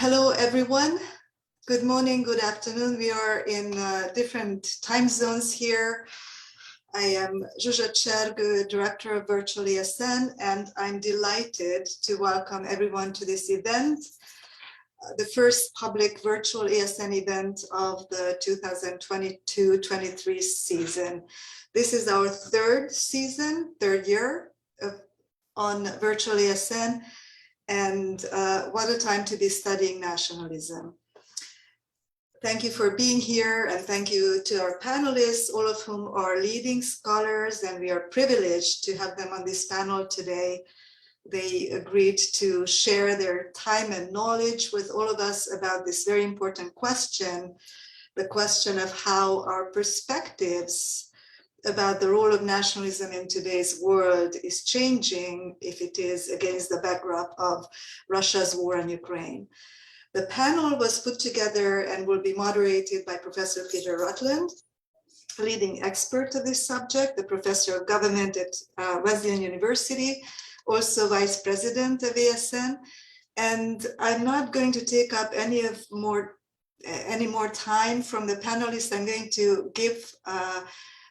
Hello, everyone. Good morning, good afternoon. We are in different time zones here. I am Zsuzsa Csergő, Director of Virtual ESN, and I'm delighted to welcome everyone to this event, the first public virtual ESN event of the 2022-23 season. This is our third year on virtual ESN, and what a time to be studying nationalism. Thank you for being here, and thank you to our panelists, all of whom are leading scholars, and we are privileged to have them on this panel today. They agreed to share their time and knowledge with all of us about this very important question, the question of how our perspectives about the role of nationalism in today's world is changing if it is against the backdrop of Russia's war in Ukraine. The panel was put together and will be moderated by Professor Peter Rutland, leading expert of this subject, the Professor of Government at Wesleyan University, also Vice President of vASN. And I'm not going to take up any more time from the panelists. I'm going to give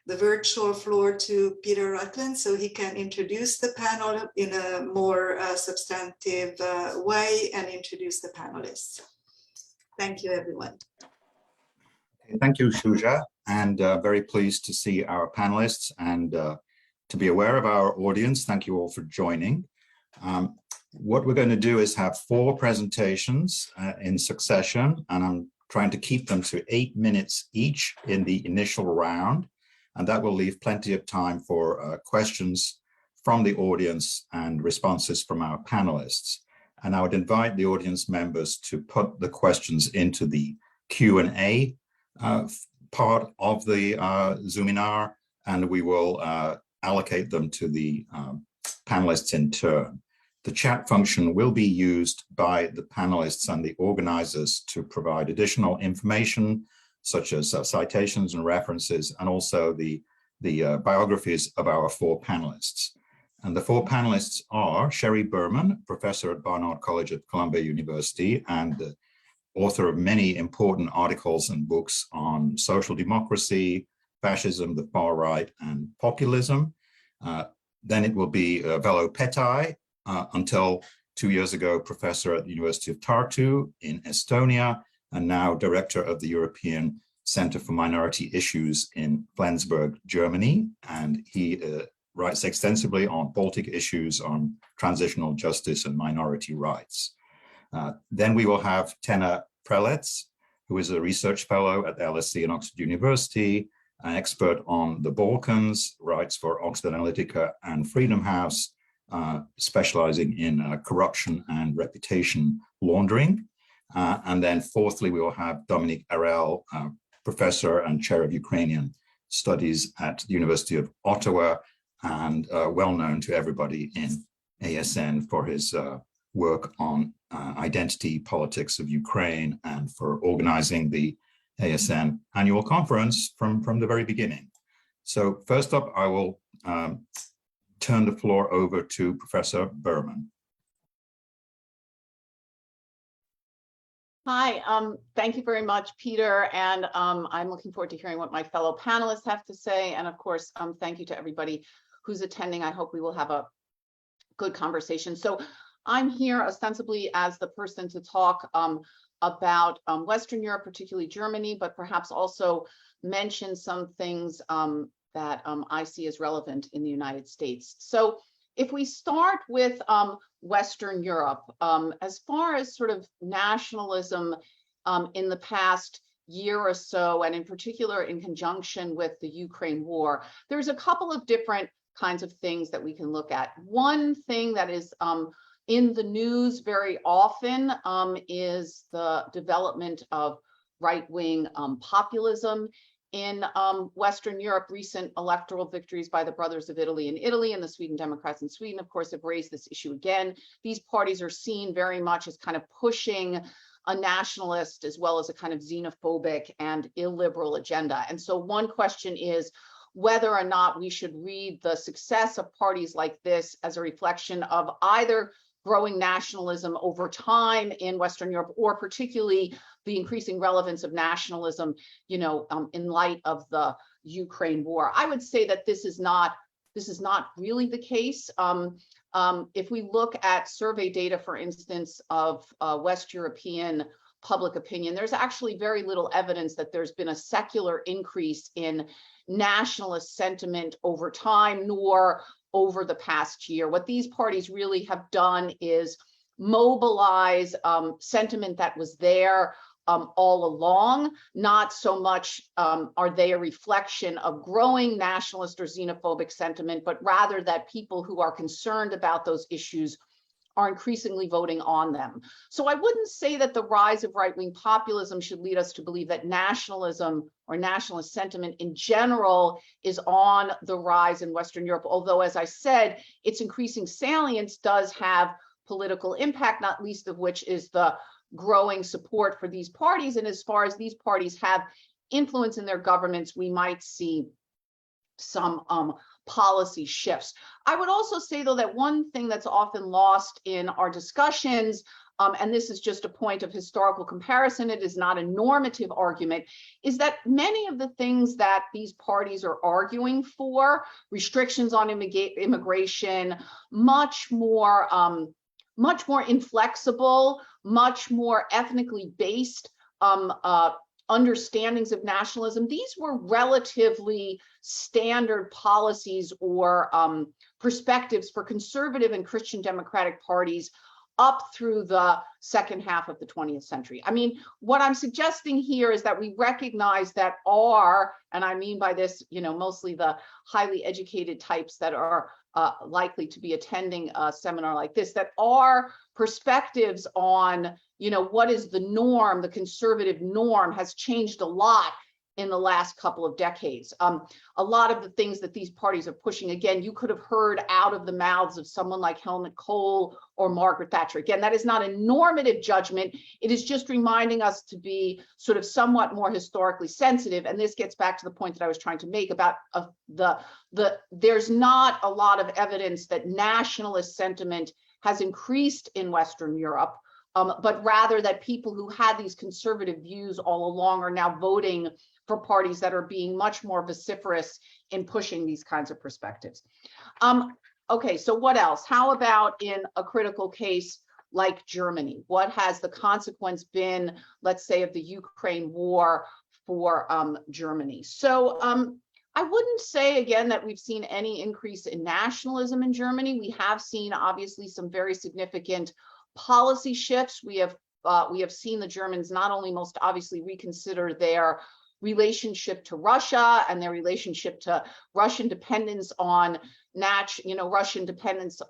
the virtual floor to Peter Rutland so he can introduce the panel in a more substantive way and introduce the panelists. Thank you, everyone. Thank you, Zsuzsa, and very pleased to see our panelists and to be aware of our audience. Thank you all for joining. What we're going to do is have 4 presentations in succession, and I'm trying to keep them to 8 minutes each in the initial round. And that will leave plenty of time for questions from the audience and responses from our panelists. And I would invite the audience members to put the questions into the Q&A part of the Zoominar, and we will allocate them to the panelists in turn. The chat function will be used by the panelists and the organizers to provide additional information, such as citations and references, and also the biographies of our 4 panelists. And the 4 panelists are Sheri Berman, professor at Barnard College at Columbia University and the author of many important articles and books on social democracy, fascism, the far right, and populism. Then it will be Vello Pettai, until 2 years ago, professor at the University of Tartu in Estonia, and now director of the European Center for Minority Issues in Flensburg, Germany. And he writes extensively on Baltic issues, on transitional justice and minority rights. Then we will have Tena, who is a research fellow at the LSE and Oxford University, an expert on the Balkans, writes for Oxford Analytica and Freedom House, specializing in corruption and reputation laundering. And then fourthly, we will have Dominique Arel, professor and chair of Ukrainian studies at the University of Ottawa, and well known to everybody in ASN for his work on identity politics of Ukraine and for organizing the ASN annual conference from the very beginning. So first up, I will turn the floor over to Professor Berman. Hi, thank you very much, Peter, and I'm looking forward to hearing what my fellow panelists have to say. And of course, thank you to everybody who's attending. I hope we will have a good conversation. So I'm here ostensibly as the person to talk about Western Europe, particularly Germany, but perhaps also mention some things that I see as relevant in the United States. So if we start with Western Europe, as far as sort of nationalism in the past year or so, and in particular in conjunction with the Ukraine war, there's a couple of different kinds of things that we can look at. One thing that is in the news very often is the development of right-wing populism. In Western Europe, recent electoral victories by the Brothers of Italy in Italy and the Sweden Democrats in Sweden, of course, have raised this issue again. These parties are seen very much as kind of pushing a nationalist as well as a kind of xenophobic and illiberal agenda. And so one question is whether or not we should read the success of parties like this as a reflection of either growing nationalism over time in Western Europe, or particularly the increasing relevance of nationalism, in light of the Ukraine war. I would say that this is not really the case. If we look at survey data, for instance, of West European public opinion, there's actually very little evidence that there's been a secular increase in nationalist sentiment over time, nor over the past year. What these parties really have done is mobilize sentiment that was there all along. Not so much are they a reflection of growing nationalist or xenophobic sentiment, but rather that people who are concerned about those issues are increasingly voting on them. So I wouldn't say that the rise of right-wing populism should lead us to believe that nationalism or nationalist sentiment in general is on the rise in Western Europe, although, as I said, its increasing salience does have political impact, not least of which is the growing support for these parties. And as far as these parties have influence in their governments, we might see some policy shifts. I would also say, though, that one thing that's often lost in our discussions, and this is just a point of historical comparison, it is not a normative argument, is that many of the things that these parties are arguing for, restrictions on immigration, much more inflexible, much more ethnically based understandings of nationalism, these were relatively standard policies or perspectives for conservative and Christian democratic parties up through the second half of the 20th century. I mean, what I'm suggesting here is that we recognize that and I mean by this, mostly the highly educated types that are likely to be attending a seminar like this, that our perspectives on, what is the norm, the conservative norm, has changed a lot in the last couple of decades. A lot of the things that these parties are pushing, again, you could have heard out of the mouths of someone like Helmut Kohl or Margaret Thatcher. Again, that is not a normative judgment. It is just reminding us to be sort of somewhat more historically sensitive. And this gets back to the point that I was trying to make about there's not a lot of evidence that nationalist sentiment has increased in Western Europe, but rather that people who had these conservative views all along are now voting for parties that are being much more vociferous in pushing these kinds of perspectives. Okay, so what else? How about in a critical case like Germany? What has the consequence been, let's say, of the Ukraine war for Germany? So I wouldn't say, again, that we've seen any increase in nationalism in Germany. We have seen, obviously, some very significant policy shifts. We have seen the Germans not only most obviously reconsider their relationship to Russia and their relationship to Russian dependence on dependence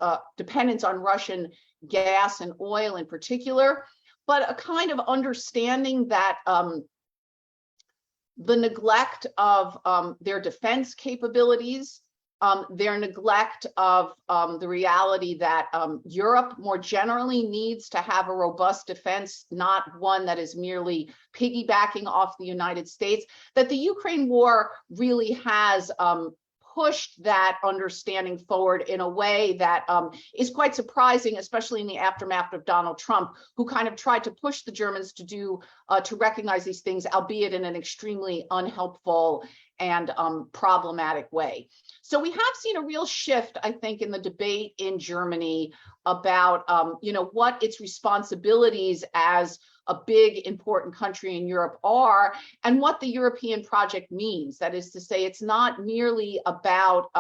on Russian gas and oil in particular, but a kind of understanding that the neglect of their defense capabilities, their neglect of the reality that Europe more generally needs to have a robust defense, not one that is merely piggybacking off the United States, that the Ukraine war really has pushed that understanding forward in a way that is quite surprising, especially in the aftermath of Donald Trump, who kind of tried to push the Germans to recognize these things, albeit in an extremely unhelpful and problematic way. So we have seen a real shift, I think, in the debate in Germany about, what its responsibilities as a big, important country in Europe are, and what the European project means. That is to say, it's not merely about,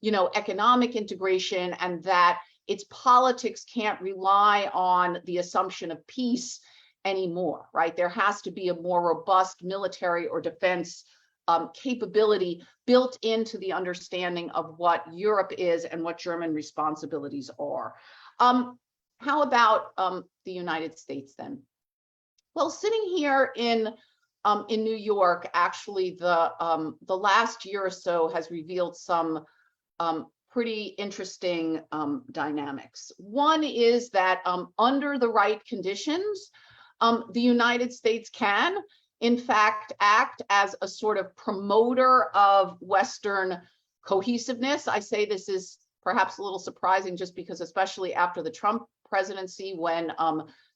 economic integration, and that its politics can't rely on the assumption of peace anymore, right? There has to be a more robust military or defense capability built into the understanding of what Europe is and what German responsibilities are. How about the United States then? Well, sitting here in New York, actually, the last year or so has revealed some pretty interesting dynamics. One is that under the right conditions, the United States can, in fact, act as a sort of promoter of Western cohesiveness. I say this is perhaps a little surprising, just because especially after the Trump presidency, when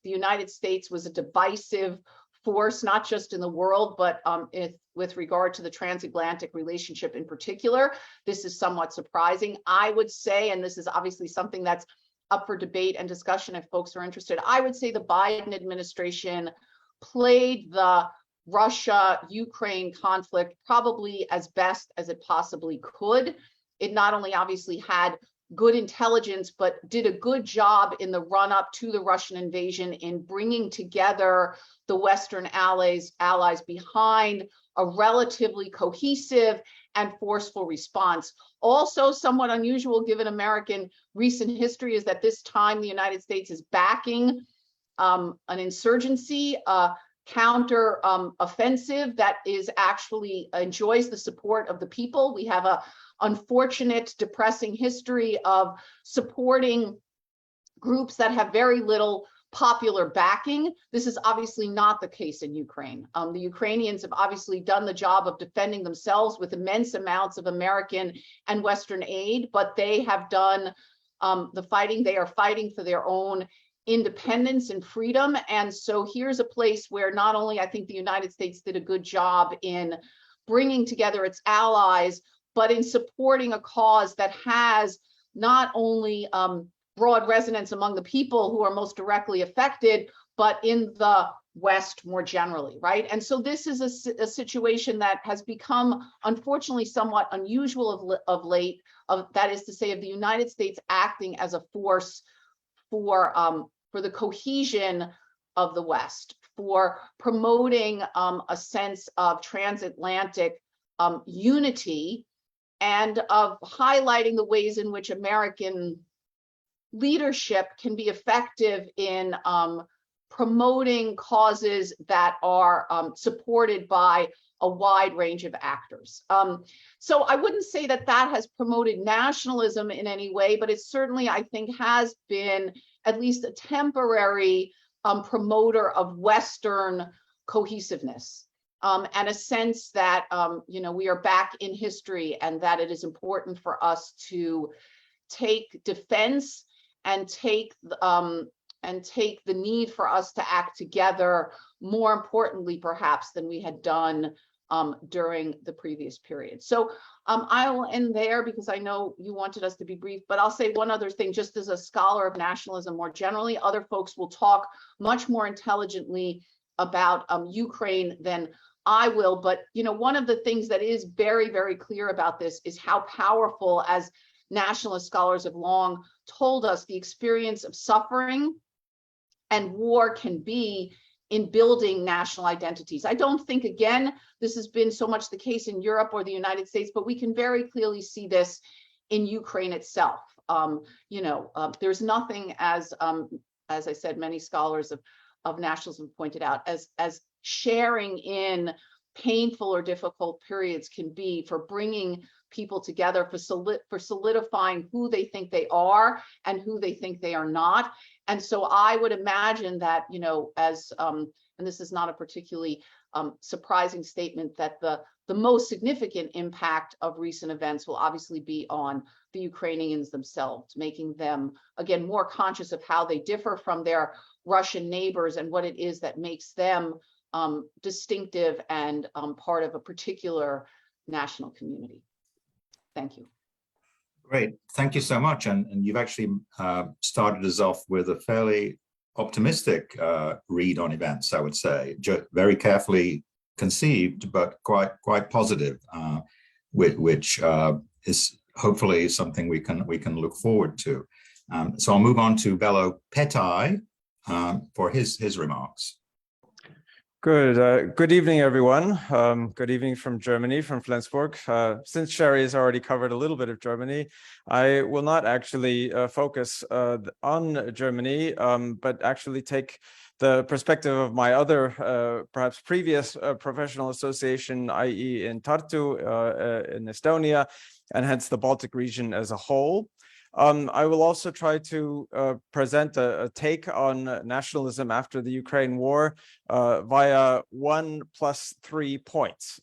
the United States was a divisive force, not just in the world, but with regard to the transatlantic relationship in particular, this is somewhat surprising. I would say, and this is obviously something that's up for debate and discussion if folks are interested, I would say the Biden administration played the Russia-Ukraine conflict probably as best as it possibly could. It not only obviously had good intelligence, but did a good job in the run-up to the Russian invasion in bringing together the Western allies behind a relatively cohesive and forceful response. Also, somewhat unusual given American recent history is that this time the United States is backing an insurgency, counter offensive that is actually enjoys the support of the people. We have a unfortunate, depressing history of supporting groups that have very little popular backing. This is obviously not the case in Ukraine. The Ukrainians have obviously done the job of defending themselves with immense amounts of American and Western aid, but they have done the fighting. They are fighting for their own independence and freedom. And so here's a place where not only I think the United States did a good job in bringing together its allies, but in supporting a cause that has not only broad resonance among the people who are most directly affected, but in the West more generally, right? And so this is a situation that has become, unfortunately, somewhat unusual of late, that is to say, of the United States acting as a force for the cohesion of the West, for promoting a sense of transatlantic unity, and of highlighting the ways in which American leadership can be effective in promoting causes that are supported by a wide range of actors. So I wouldn't say that that has promoted nationalism in any way, but it certainly, I think, has been at least a temporary promoter of Western cohesiveness. And a sense that we are back in history, and that it is important for us to take defense and take the need for us to act together more importantly, perhaps, than we had done during the previous period. So I will end there because I know you wanted us to be brief, but I'll say one other thing, just as a scholar of nationalism more generally. Other folks will talk much more intelligently about Ukraine than I will, but one of the things that is very, very clear about this is how powerful, as nationalist scholars have long told us, the experience of suffering and war can be in building national identities. I don't think, again, this has been so much the case in Europe or the United States, but we can very clearly see this in Ukraine itself. There's nothing, as I said, many scholars of nationalism pointed out, as sharing in painful or difficult periods can be for bringing people together, for solidifying who they think they are and who they think they are not. And so I would imagine that, and this is not a particularly surprising statement, that the most significant impact of recent events will obviously be on the Ukrainians themselves, making them, again, more conscious of how they differ from their Russian neighbors and what it is that makes them distinctive and part of a particular national community. Thank you. Great, thank you so much. And you've actually started us off with a fairly optimistic read on events, I would say, very carefully conceived, but quite positive, which is hopefully something we can look forward to. So I'll move on to Vello Pettai for his remarks. Good evening, everyone. Good evening from Germany, from Flensburg. Since Sheri has already covered a little bit of Germany, I will not actually focus on Germany, but actually take the perspective of my other, perhaps previous professional association, i.e. in Tartu, in Estonia, and hence the Baltic region as a whole. I will also try to present a take on nationalism after the Ukraine war via 1 + 3 points.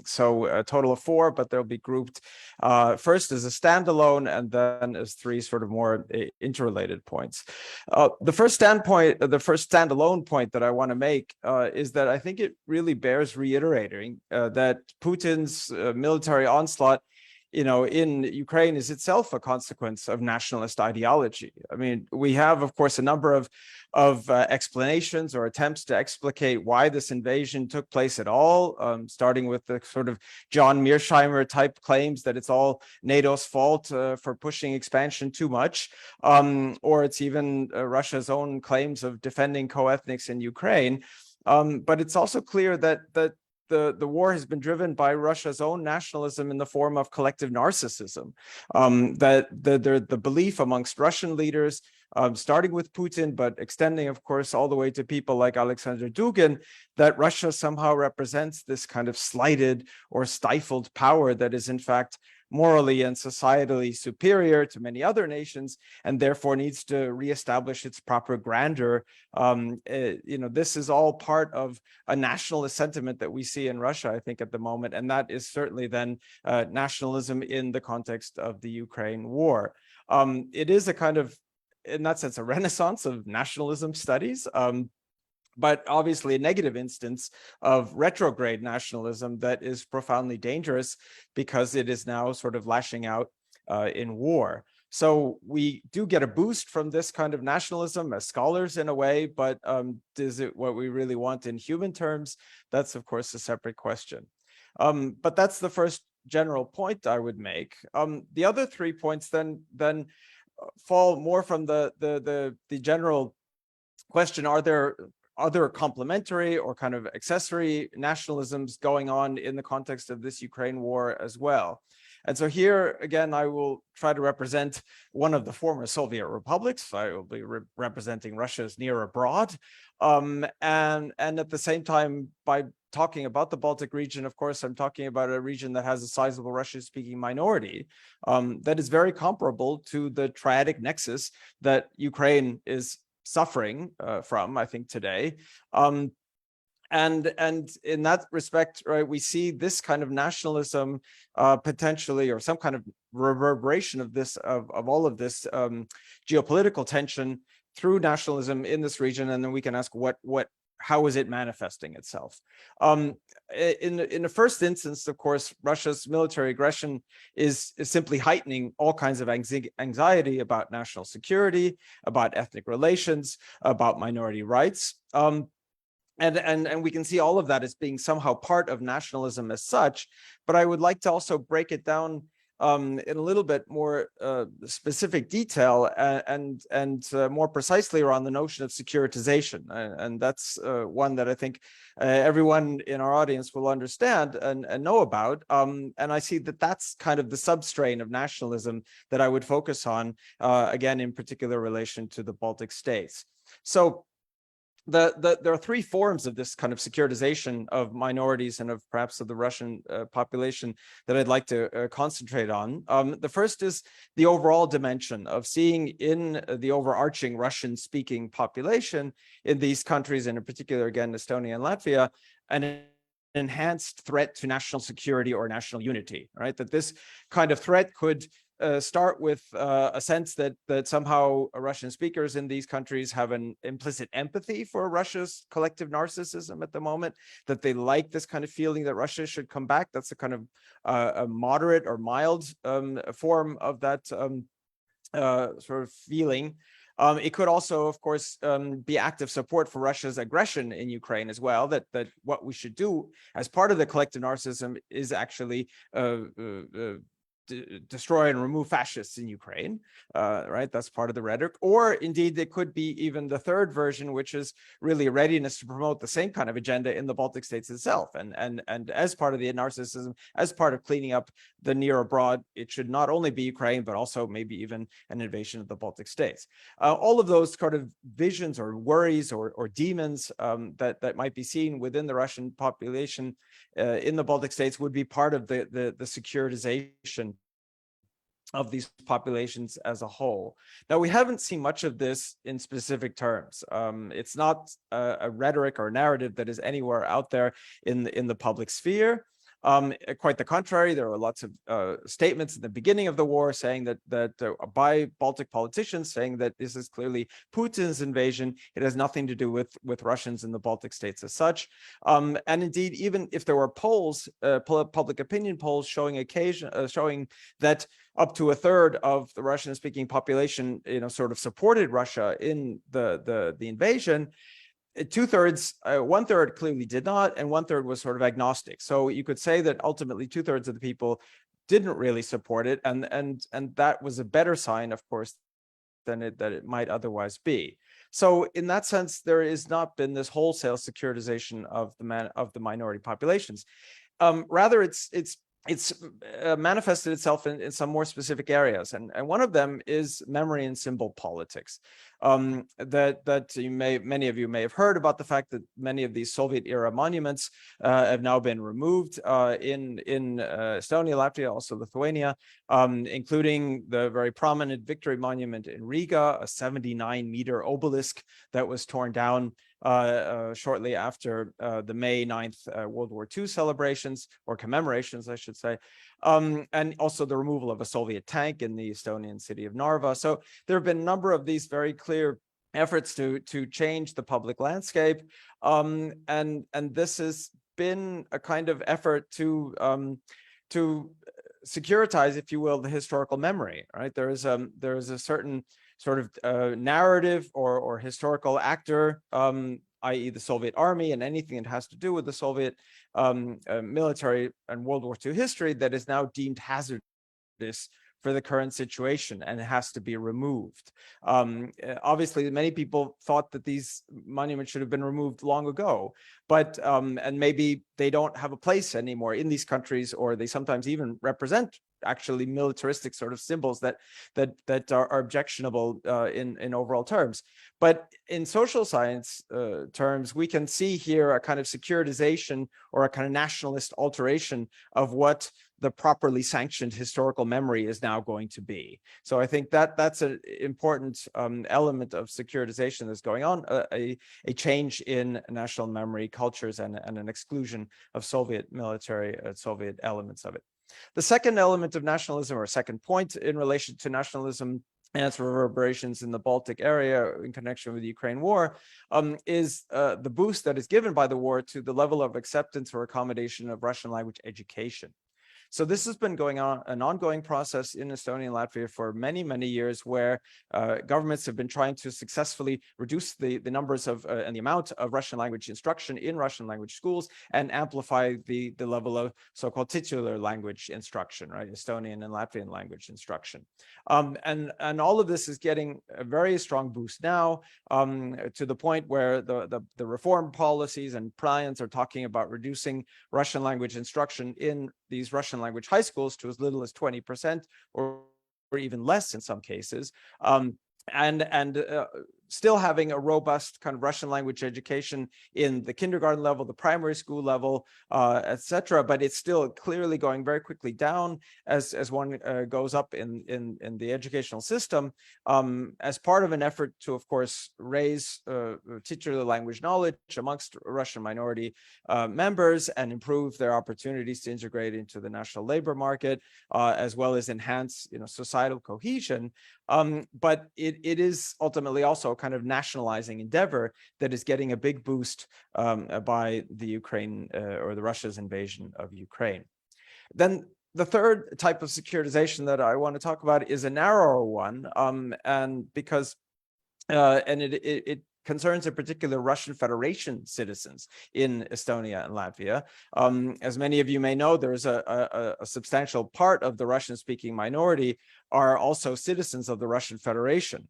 So a total of 4, but they'll be grouped first as a standalone and then as 3 sort of more interrelated points. The first standalone point that I want to make is that I think it really bears reiterating that Putin's military onslaught in Ukraine is itself a consequence of nationalist ideology. I mean, we have, of course, a number of explanations or attempts to explicate why this invasion took place at all, starting with the sort of John Mearsheimer type claims that it's all NATO's fault for pushing expansion too much, or it's even Russia's own claims of defending co-ethnics in Ukraine. But it's also clear that the war has been driven by Russia's own nationalism in the form of collective narcissism. That the belief amongst Russian leaders, starting with Putin, but extending, of course, all the way to people like Alexander Dugin, that Russia somehow represents this kind of slighted or stifled power that is in fact morally and societally superior to many other nations, and therefore needs to reestablish its proper grandeur. This is all part of a nationalist sentiment that we see in Russia, I think, at the moment, and that is certainly then nationalism in the context of the Ukraine war. It is a kind of, in that sense, a renaissance of nationalism studies. But obviously a negative instance of retrograde nationalism that is profoundly dangerous because it is now sort of lashing out in war. So we do get a boost from this kind of nationalism as scholars in a way, but is it what we really want in human terms? That's, of course, a separate question. But that's the first general point I would make. The other 3 points then fall more from the general question: are there other complementary or kind of accessory nationalisms going on in the context of this Ukraine war as well? And so here, again, I will try to represent one of the former Soviet republics. I will be representing Russia's near abroad. And at the same time, by talking about the Baltic region, of course, I'm talking about a region that has a sizable Russian-speaking minority that is very comparable to the triadic nexus that Ukraine is suffering from, I think, today. And in that respect, right, we see this kind of nationalism potentially, or some kind of reverberation of this, of all of this geopolitical tension through nationalism in this region. And then we can ask how is it manifesting itself? In the first instance, of course, Russia's military aggression is simply heightening all kinds of anxiety about national security, about ethnic relations, about minority rights. And we can see all of that as being somehow part of nationalism as such. But I would like to also break it down in a little bit more specific detail and more precisely around the notion of securitization. And that's one that I think everyone in our audience will understand and know about. And I see that that's kind of the substrain of nationalism that I would focus on, again, in particular relation to the Baltic states. So there are 3 forms of this kind of securitization of minorities and of perhaps of the Russian population that I'd like to concentrate on. The first is the overall dimension of seeing in the overarching Russian-speaking population in these countries, and in particular, again, Estonia and Latvia, an enhanced threat to national security or national unity, right? That this kind of threat could start with a sense that somehow Russian speakers in these countries have an implicit empathy for Russia's collective narcissism at the moment, that they like this kind of feeling that Russia should come back. That's a kind of a moderate or mild form of that sort of feeling. It could also, of course, be active support for Russia's aggression in Ukraine as well, that what we should do as part of the collective narcissism is actually destroy and remove fascists in Ukraine, right? That's part of the rhetoric. Or indeed, it could be even the third version, which is really a readiness to promote the same kind of agenda in the Baltic states itself. And as part of the narcissism, as part of cleaning up the near abroad, it should not only be Ukraine, but also maybe even an invasion of the Baltic states. All of those sort of visions or worries or demons that might be seen within the Russian population in the Baltic states would be part of the securitization of these populations as a whole. Now, we haven't seen much of this in specific terms. It's not a rhetoric or narrative that is anywhere out there in the public sphere. Quite the contrary, there were lots of statements at the beginning of the war saying that by Baltic politicians saying that this is clearly Putin's invasion. It has nothing to do with Russians in the Baltic states as such. And indeed, even if there were polls, public opinion polls showing that up to a third of the Russian-speaking population, sort of supported Russia in the invasion. Two-thirds, one-third clearly did not, and one-third was sort of agnostic. So you could say that ultimately two-thirds of the people didn't really support it, and that was a better sign, of course, than it might otherwise be. So in that sense, there has not been this wholesale securitization of the minority populations. Rather, it's manifested itself in some more specific areas, and one of them is memory and symbol politics. Many of you may have heard about the fact that many of these Soviet era monuments have now been removed in Estonia, Latvia, also Lithuania, including the very prominent Victory Monument in Riga, a 79-meter obelisk that was torn down shortly after the May 9th World War II celebrations, or commemorations, I should say, and also the removal of a Soviet tank in the Estonian city of Narva. So there have been a number of these very clear efforts to change the public landscape, and this has been a kind of effort to securitize, if you will, the historical memory. Right? There is a certain sort of narrative or historical actor, i.e. the Soviet army and anything that has to do with the Soviet military and World War II history that is now deemed hazardous for the current situation, and it has to be removed. Obviously, many people thought that these monuments should have been removed long ago, but and maybe they don't have a place anymore in these countries, or they sometimes even represent actually militaristic sort of symbols that are objectionable in overall terms. But in social science terms, we can see here a kind of securitization or a kind of nationalist alteration of what the properly sanctioned historical memory is now going to be. So I think that's an important element of securitization that's going on, a change in national memory cultures and an exclusion of Soviet military, Soviet elements of it. The second element of nationalism, or second point in relation to nationalism and its reverberations in the Baltic area in connection with the Ukraine war, is the boost that is given by the war to the level of acceptance or accommodation of Russian language education. So this has been going on, an ongoing process in Estonia and Latvia for many, many years, where governments have been trying to successfully reduce the numbers of and the amount of Russian language instruction in Russian language schools and amplify the level of so-called titular language instruction, right? Estonian and Latvian language instruction. And all of this is getting a very strong boost now, to the point where the reform policies and plans are talking about reducing Russian language instruction in these Russian language high schools to as little as 20% or even less in some cases, and still having a robust kind of Russian language education in the kindergarten level, the primary school level, etc. But it's still clearly going very quickly down as one goes up in the educational system, as part of an effort to, of course, raise titular language knowledge amongst Russian minority members and improve their opportunities to integrate into the national labor market, as well as enhance, societal cohesion. But it is ultimately also a kind of nationalizing endeavor that is getting a big boost by the Ukraine or the Russia's invasion of Ukraine. Then the third type of securitization that I want to talk about is a narrower one, and because it concerns in particular Russian Federation citizens in Estonia and Latvia. As many of you may know, there's a substantial part of the Russian-speaking minority are also citizens of the Russian Federation,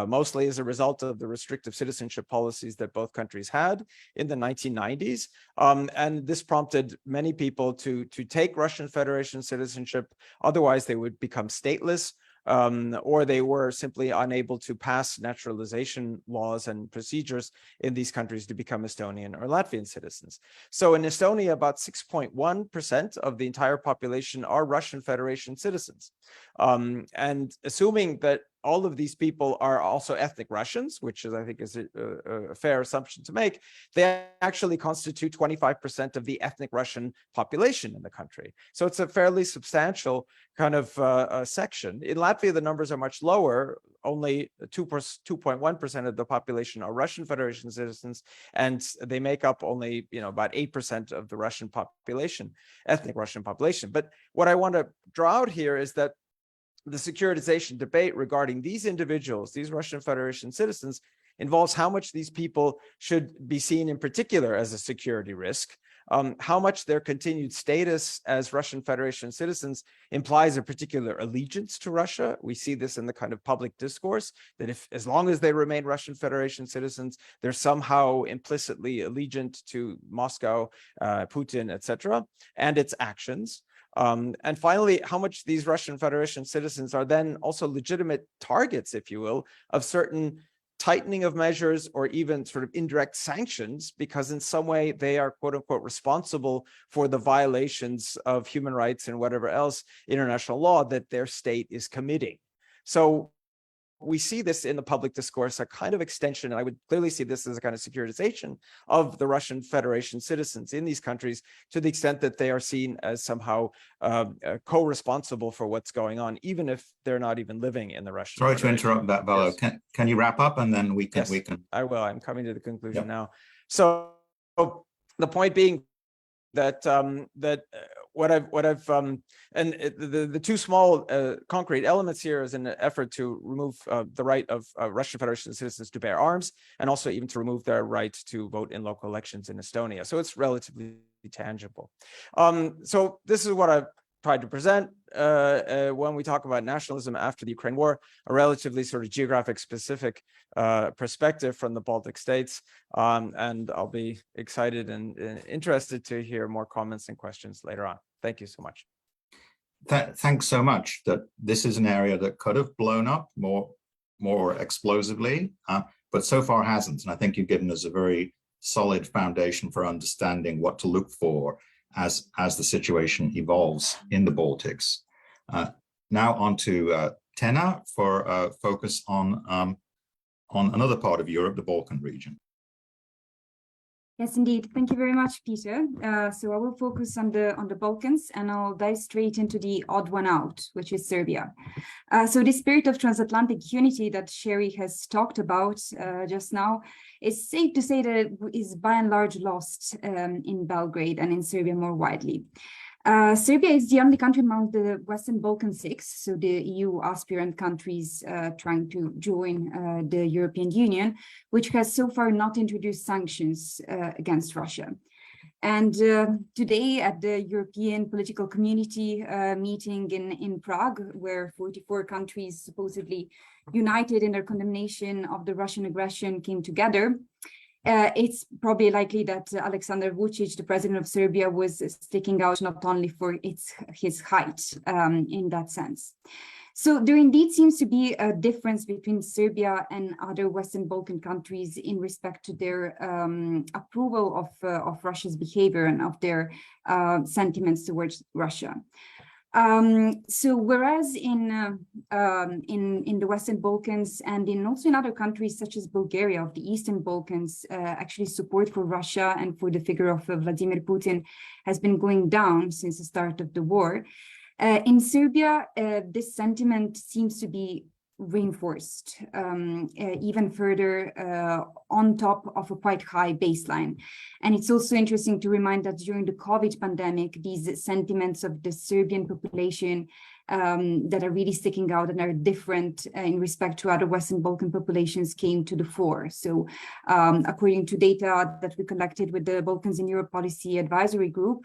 mostly as a result of the restrictive citizenship policies that both countries had in the 1990s. And this prompted many people to take Russian Federation citizenship. Otherwise, they would become stateless. or they were simply unable to pass naturalization laws and procedures in these countries to become Estonian or Latvian citizens. So in Estonia, about 6.1% of the entire population are Russian Federation citizens. And assuming that all of these people are also ethnic Russians, which is, I think, is a fair assumption to make, they actually constitute 25% of the ethnic Russian population in the country. So it's a fairly substantial kind of section. In Latvia, the numbers are much lower. Only 2.1% of the population are Russian Federation citizens, and they make up only, about 8% of the Russian population, ethnic Russian population. But what I want to draw out here is that the securitization debate regarding these individuals, these Russian Federation citizens, involves how much these people should be seen in particular as a security risk, how much their continued status as Russian Federation citizens implies a particular allegiance to Russia. We see this in the kind of public discourse that as long as they remain Russian Federation citizens, they're somehow implicitly allegiant to Moscow, Putin, etc., and its actions. And finally, how much these Russian Federation citizens are then also legitimate targets, if you will, of certain tightening of measures or even sort of indirect sanctions, because in some way they are, quote unquote, responsible for the violations of human rights and whatever else international law that their state is committing. So we see this in the public discourse, a kind of extension, and I would clearly see this as a kind of securitization of the Russian Federation citizens in these countries, to the extent that they are seen as somehow co-responsible for what's going on, even if they're not even living in the Russian Sorry Federation. to interrupt that, Vello. Yes. Can you wrap up, and then we can... Yes, I will. I'm coming to the conclusion Yep. now. So the point being that the two small concrete elements here is an effort to remove the right of Russian Federation citizens to bear arms, and also even to remove their right to vote in local elections in Estonia. So it's relatively tangible. So this is what I've tried to present when we talk about nationalism after the Ukraine war, a relatively sort of geographic specific perspective from the Baltic states. And I'll be excited and interested to hear more comments and questions later on. Thank you so much. Thanks so much. That this is an area that could have blown up more explosively, but so far hasn't. And I think you've given us a very solid foundation for understanding what to look for as the situation evolves in the Baltics. Now on to Tena for a focus on another part of Europe, the Balkan region. Yes, indeed. Thank you very much, Peter. So I will focus on the Balkans, and I'll dive straight into the odd one out, which is Serbia. So the spirit of transatlantic unity that Sheri has talked about just now, is safe to say that it is by and large lost in Belgrade and in Serbia more widely. Serbia is the only country among the Western Balkan Six, so the EU aspirant countries trying to join the European Union, which has so far not introduced sanctions against Russia. And today at the European Political Community meeting in Prague, where 44 countries supposedly united in their condemnation of the Russian aggression came together, it's probably likely that Alexander Vučić, the president of Serbia, was sticking out not only for his height in that sense. So there indeed seems to be a difference between Serbia and other Western Balkan countries in respect to their approval of Russia's behavior and of their sentiments towards Russia. So whereas in the Western Balkans and also in other countries such as Bulgaria of the Eastern Balkans, actually support for Russia and for the figure of Vladimir Putin has been going down since the start of the war. In Serbia, this sentiment seems to be reinforced even further on top of a quite high baseline. And it's also interesting to remind that during the COVID pandemic, these sentiments of the Serbian population that are really sticking out and are different in respect to other Western Balkan populations came to the fore. So according to data that we collected with the Balkans in Europe Policy Advisory Group,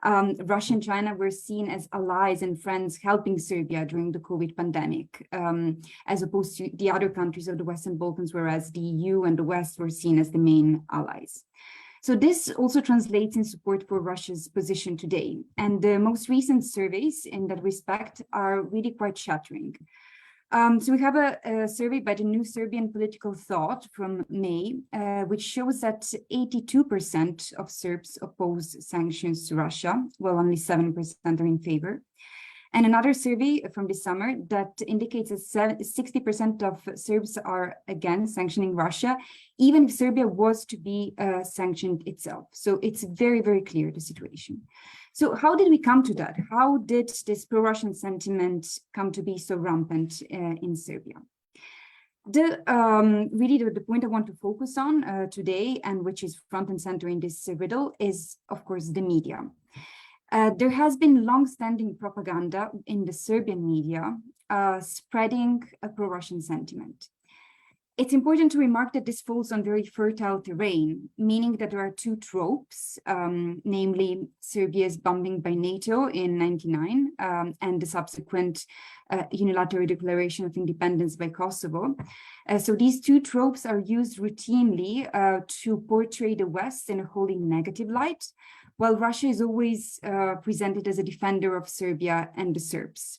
Russia and China were seen as allies and friends helping Serbia during the COVID pandemic, as opposed to the other countries of the Western Balkans, whereas the EU and the West were seen as the main allies. So this also translates in support for Russia's position today. And the most recent surveys in that respect are really quite shattering. So we have a survey by the New Serbian Political Thought from May, which shows that 82% of Serbs oppose sanctions to Russia, while only 7% are in favor. And another survey from this summer that indicates that 60% of Serbs are against sanctioning Russia, even if Serbia was to be sanctioned itself. So it's very, very clear, the situation. So how did we come to that? How did this pro-Russian sentiment come to be so rampant in Serbia? Really the point I want to focus on today, and which is front and center in this riddle, is of course the media. There has been long-standing propaganda in the Serbian media spreading a pro-Russian sentiment. It's important to remark that this falls on very fertile terrain, meaning that there are two tropes, namely Serbia's bombing by NATO in '99 and the subsequent unilateral declaration of independence by Kosovo. So these two tropes are used routinely to portray the West in a wholly negative light, while Russia is always presented as a defender of Serbia and the Serbs.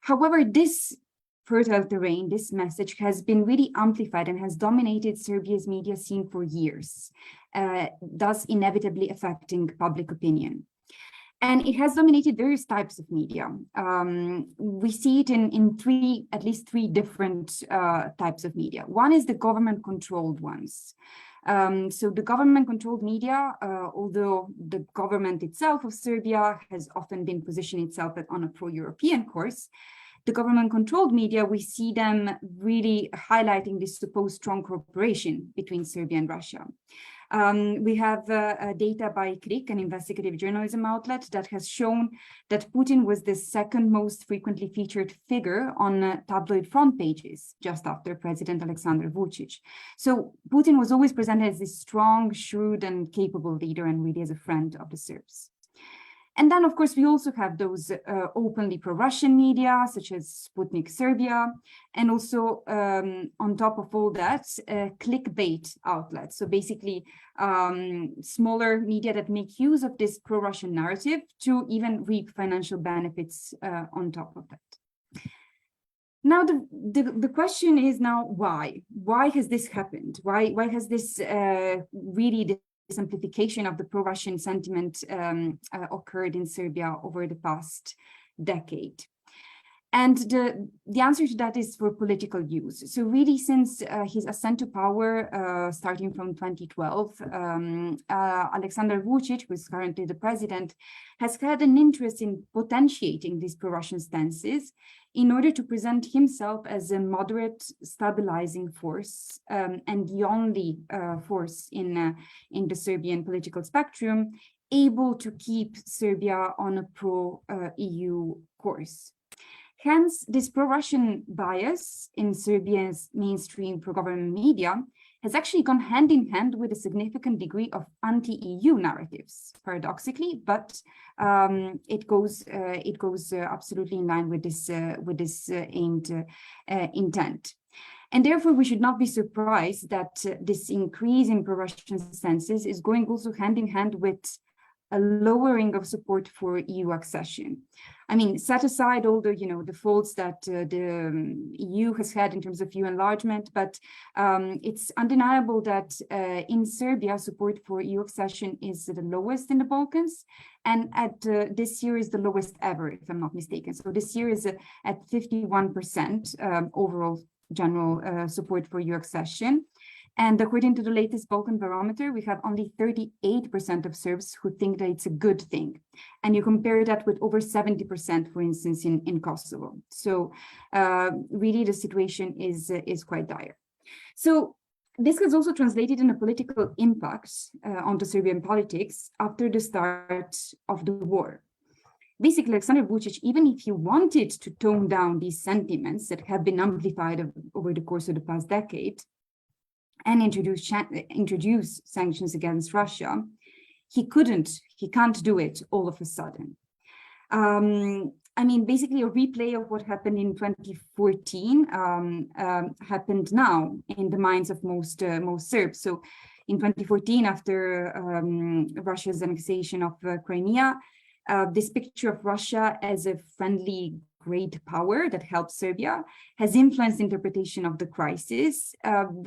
However, this fertile terrain, this message has been really amplified and has dominated Serbia's media scene for years, thus inevitably affecting public opinion. And it has dominated various types of media. We see it in at least three different types of media. One is the government-controlled ones. So the government-controlled media, although the government itself of Serbia has often been positioning itself on a pro-European course, the government-controlled media, we see them really highlighting this supposed strong cooperation between Serbia and Russia. We have data by KRIK, an investigative journalism outlet, that has shown that Putin was the second most frequently featured figure on tabloid front pages, just after President Alexander Vučić. So Putin was always presented as this strong, shrewd, and capable leader, and really as a friend of the Serbs. And then, of course, we also have those openly pro-Russian media, such as Sputnik Serbia, and also, on top of all that, clickbait outlets. So basically, smaller media that make use of this pro-Russian narrative to even reap financial benefits on top of that. Now, the question is now why? Why has this happened? Why has this really amplification of the pro-Russian sentiment occurred in Serbia over the past decade? And the answer to that is for political use. So really, since his ascent to power, starting from 2012, Alexander Vučić, who is currently the president, has had an interest in potentiating these pro-Russian stances in order to present himself as a moderate, stabilizing force and the only force in the Serbian political spectrum able to keep Serbia on a pro-EU course. Hence, this pro-Russian bias in Serbia's mainstream pro-government media has actually gone hand in hand with a significant degree of anti-EU narratives, paradoxically, but it goes absolutely in line with this aimed intent. And therefore, we should not be surprised that this increase in pro-Russian stances is going also hand in hand with a lowering of support for EU accession. I mean, set aside all the, the faults that the EU has had in terms of EU enlargement, but it's undeniable that in Serbia, support for EU accession is the lowest in the Balkans, and at this year is the lowest ever, if I'm not mistaken. So this year is at 51% overall general support for EU accession. And according to the latest Balkan barometer, we have only 38% of Serbs who think that it's a good thing. And you compare that with over 70%, for instance, in Kosovo. So really the situation is quite dire. So this has also translated in a political impact onto Serbian politics after the start of the war. Basically, Alexander Vučić, even if he wanted to tone down these sentiments that have been amplified over the course of the past decade, and introduce sanctions against Russia, he can't do it all of a sudden. I mean, basically a replay of what happened in 2014 happened now in the minds of most Serbs. So in 2014, after Russia's annexation of Crimea, this picture of Russia as a friendly great power that helps Serbia has influenced interpretation of the crisis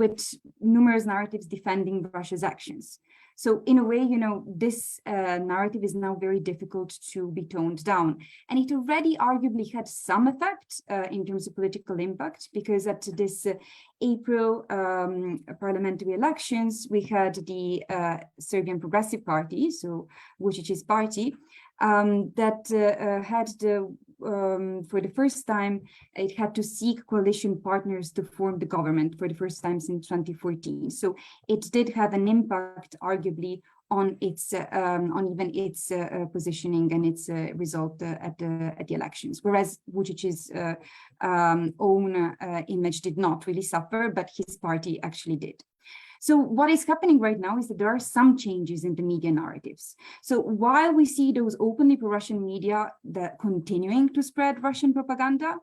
with numerous narratives defending Russia's actions. So in a way, this narrative is now very difficult to be toned down. And it already arguably had some effect in terms of political impact, because at this April parliamentary elections, we had the Serbian Progressive Party, so Vučić's party, that had for the first time, it had to seek coalition partners to form the government for the first time since 2014. So it did have an impact, arguably, on its on even its positioning and its result at the elections. Whereas Vučić's own image did not really suffer, but his party actually did. So what is happening right now is that there are some changes in the media narratives. So while we see those openly pro-Russian media that continuing to spread Russian propaganda,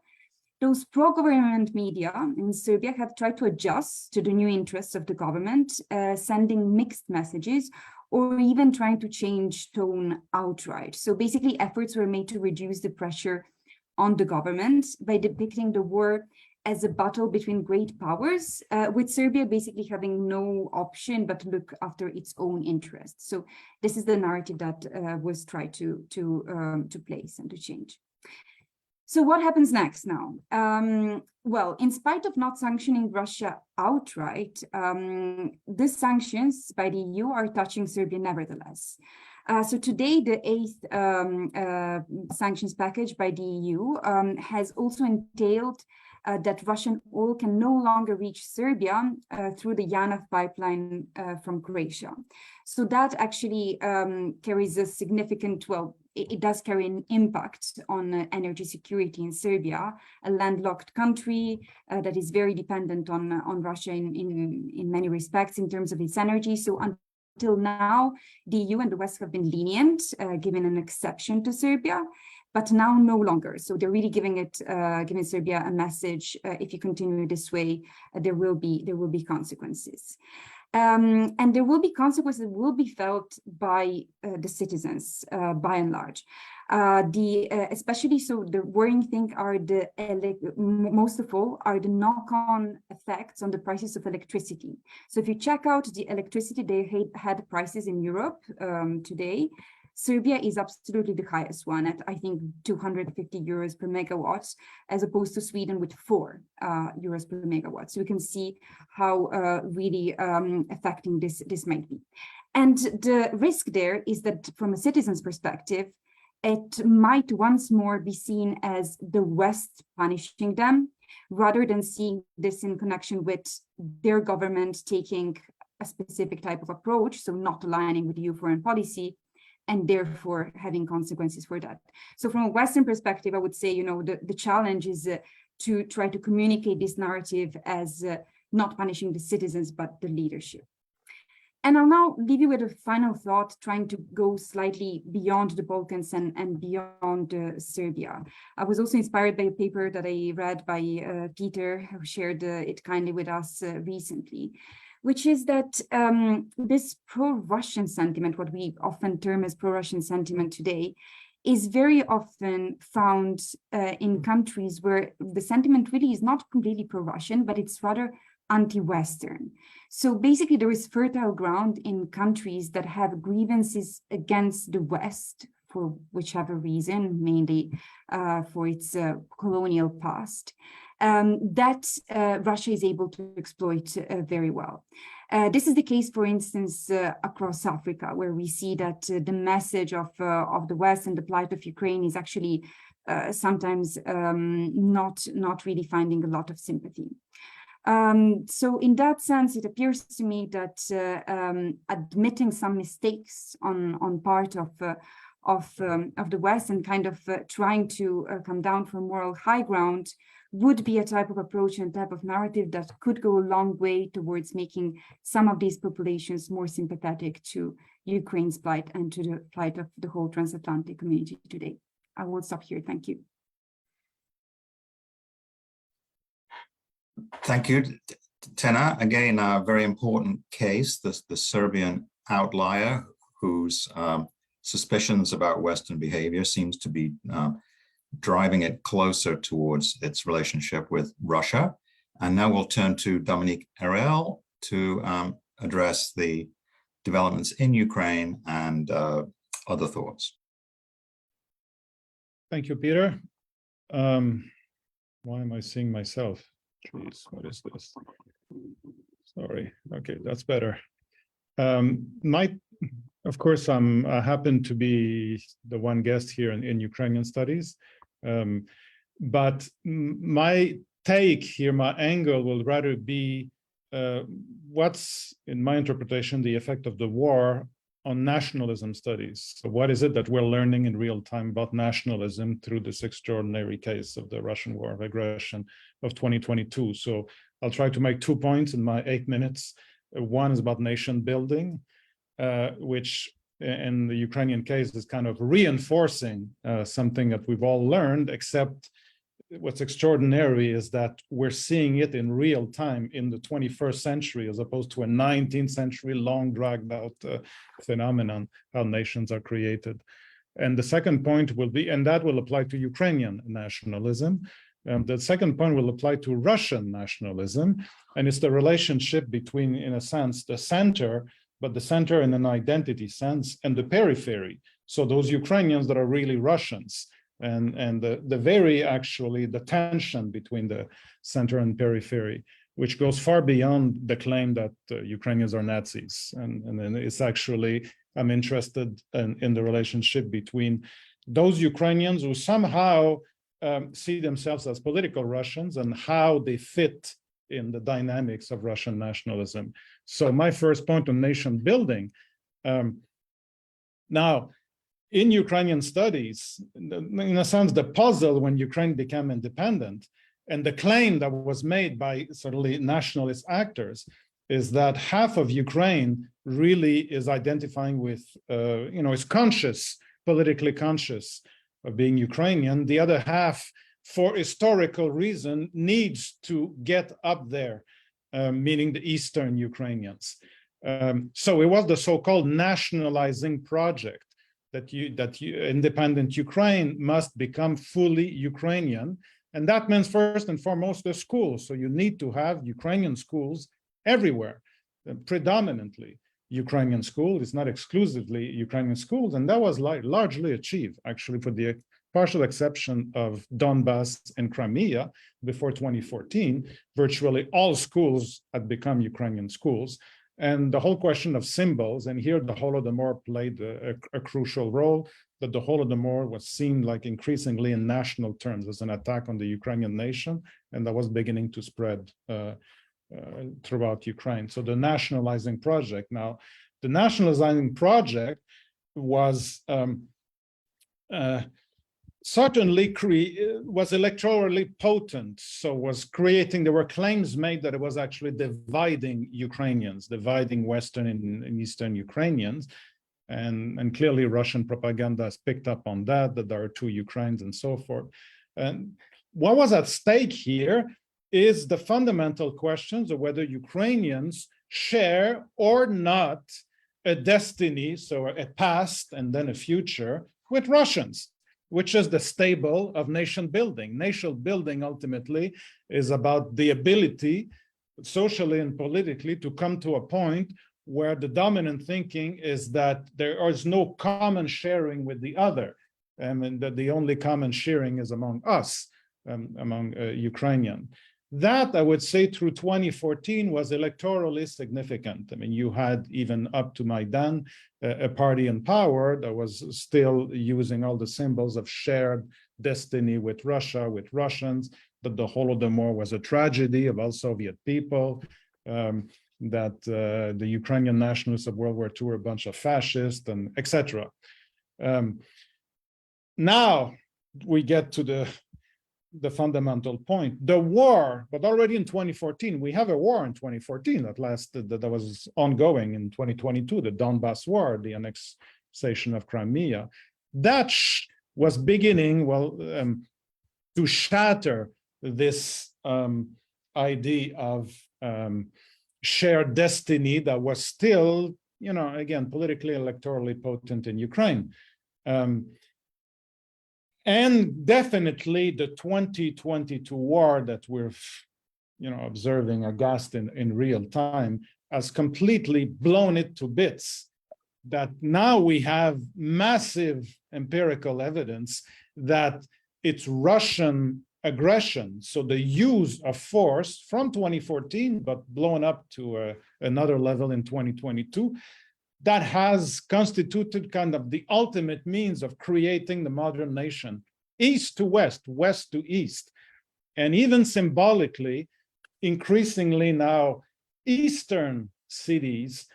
those pro-government media in Serbia have tried to adjust to the new interests of the government, sending mixed messages or even trying to change tone outright. So basically efforts were made to reduce the pressure on the government by depicting the war as a battle between great powers, with Serbia basically having no option but to look after its own interests. So this is the narrative that was tried to place and to change. So what happens next now? Well, in spite of not sanctioning Russia outright, these sanctions by the EU are touching Serbia nevertheless. So today, the 8th sanctions package by the EU has also entailed that Russian oil can no longer reach Serbia through the Janaf pipeline from Croatia. So that actually carries a significant, well, it does carry an impact on energy security in Serbia, a landlocked country that is very dependent on Russia in many respects in terms of its energy. So until now, the EU and the West have been lenient, giving an exception to Serbia, but now no longer. So they're really giving Serbia a message: if you continue this way, there will be consequences. And there will be consequences that will be felt by the citizens, by and large. Especially so the worrying thing are most of all are the knock-on effects on the prices of electricity. So if you check out the electricity they had prices in Europe today, Serbia is absolutely the highest one at, I think, 250 euros per megawatt, as opposed to Sweden with 4 euros per megawatt. So we can see how really affecting this might be. And the risk there is that from a citizen's perspective, it might once more be seen as the West punishing them, rather than seeing this in connection with their government taking a specific type of approach, so not aligning with EU foreign policy, and therefore having consequences for that. So from a Western perspective, I would say, the challenge is to try to communicate this narrative as not punishing the citizens, but the leadership. And I'll now leave you with a final thought, trying to go slightly beyond the Balkans and beyond Serbia. I was also inspired by a paper that I read by Peter, who shared it kindly with us recently, which is that this pro-Russian sentiment, what we often term as pro-Russian sentiment today, is very often found in countries where the sentiment really is not completely pro-Russian, but it's rather anti-Western. So basically there is fertile ground in countries that have grievances against the West for whichever reason, mainly for its colonial past, that Russia is able to exploit very well. This is the case, for instance, across Africa, where we see that the message of the West and the plight of Ukraine is actually sometimes not really finding a lot of sympathy. So in that sense, it appears to me that admitting some mistakes on part of the West and kind of trying to come down from moral high ground would be a type of approach and type of narrative that could go a long way towards making some of these populations more sympathetic to Ukraine's plight and to the plight of the whole transatlantic community today. I will stop here. Thank you. Thank you, Tena. Again, a very important case, the Serbian outlier whose suspicions about Western behavior seems to be driving it closer towards its relationship with Russia. And now we'll turn to Dominique Arel to address the developments in Ukraine and other thoughts. Thank you, Peter. Why am I seeing myself? Jeez, what is this? Sorry. Okay, that's better. Of course, I happen to be the one guest here in Ukrainian studies, but my take here, my angle will rather be what's, in my interpretation, the effect of the war on nationalism studies. So what is it that we're learning in real time about nationalism through this extraordinary case of the Russian war of aggression of 2022? So I'll try to make 2 points in my 8 minutes. One is about nation building, which in the Ukrainian case is kind of reinforcing something that we've all learned, except what's extraordinary is that we're seeing it in real time in the 21st century, as opposed to a 19th century long dragged out phenomenon, how nations are created. And the second point will be, and that will apply to Ukrainian nationalism. The second point will apply to Russian nationalism, and it's the relationship between, in a sense, the center, but the center in an identity sense, and the periphery. So those Ukrainians that are really Russians, and the tension between the center and periphery, which goes far beyond the claim that Ukrainians are Nazis. And then it's actually, I'm interested in the relationship between those Ukrainians who somehow see themselves as political Russians and how they fit in the dynamics of Russian nationalism. So my first point on nation building. Now, in Ukrainian studies, in a sense, the puzzle when Ukraine became independent, and the claim that was made by certainly nationalist actors, is that half of Ukraine really is identifying with, is conscious, politically conscious of being Ukrainian. The other half, for historical reason, needs to get up there, meaning the Eastern Ukrainians. So it was the so-called nationalizing project, that independent Ukraine must become fully Ukrainian. And that means first and foremost the schools. So you need to have Ukrainian schools everywhere, predominantly Ukrainian schools. It's not exclusively Ukrainian schools. And that was largely achieved, actually, for the partial exception of Donbass and Crimea before 2014. Virtually all schools had become Ukrainian schools. And the whole question of symbols, and here the Holodomor played a crucial role, that the Holodomor was seen like increasingly in national terms as an attack on the Ukrainian nation, and that was beginning to spread throughout Ukraine. So the nationalizing project. Now, the nationalizing project was certainly was electorally potent, so was creating, there were claims made that it was actually dividing Ukrainians, dividing Western and Eastern Ukrainians, and clearly Russian propaganda has picked up on that there are two Ukraines and so forth. And what was at stake here is the fundamental questions of whether Ukrainians share or not a destiny, so a past and then a future, with Russians, which is the stable of nation building. Nation building ultimately is about the ability, socially and politically, to come to a point where the dominant thinking is that there is no common sharing with the other, and that the only common sharing is among us, among Ukrainian. That, I would say, through 2014 was electorally significant. I mean, you had even up to Maidan, a party in power that was still using all the symbols of shared destiny with Russia, with Russians, that the Holodomor was a tragedy of all Soviet people, that the Ukrainian nationalists of World War II were a bunch of fascists, and etc. Now we get to the fundamental point, the war, but already in 2014, we have a war in 2014 that lasted, that was ongoing in 2022, the Donbass war, the annexation of Crimea. That was beginning, to shatter this idea of shared destiny that was still, again, politically, electorally potent in Ukraine. And definitely the 2022 war that we're observing aghast in real time has completely blown it to bits. That now we have massive empirical evidence that it's Russian aggression, so the use of force from 2014, but blown up to another level in 2022, that has constituted kind of the ultimate means of creating the modern nation, east to west, west to east. And even symbolically, increasingly now, eastern cities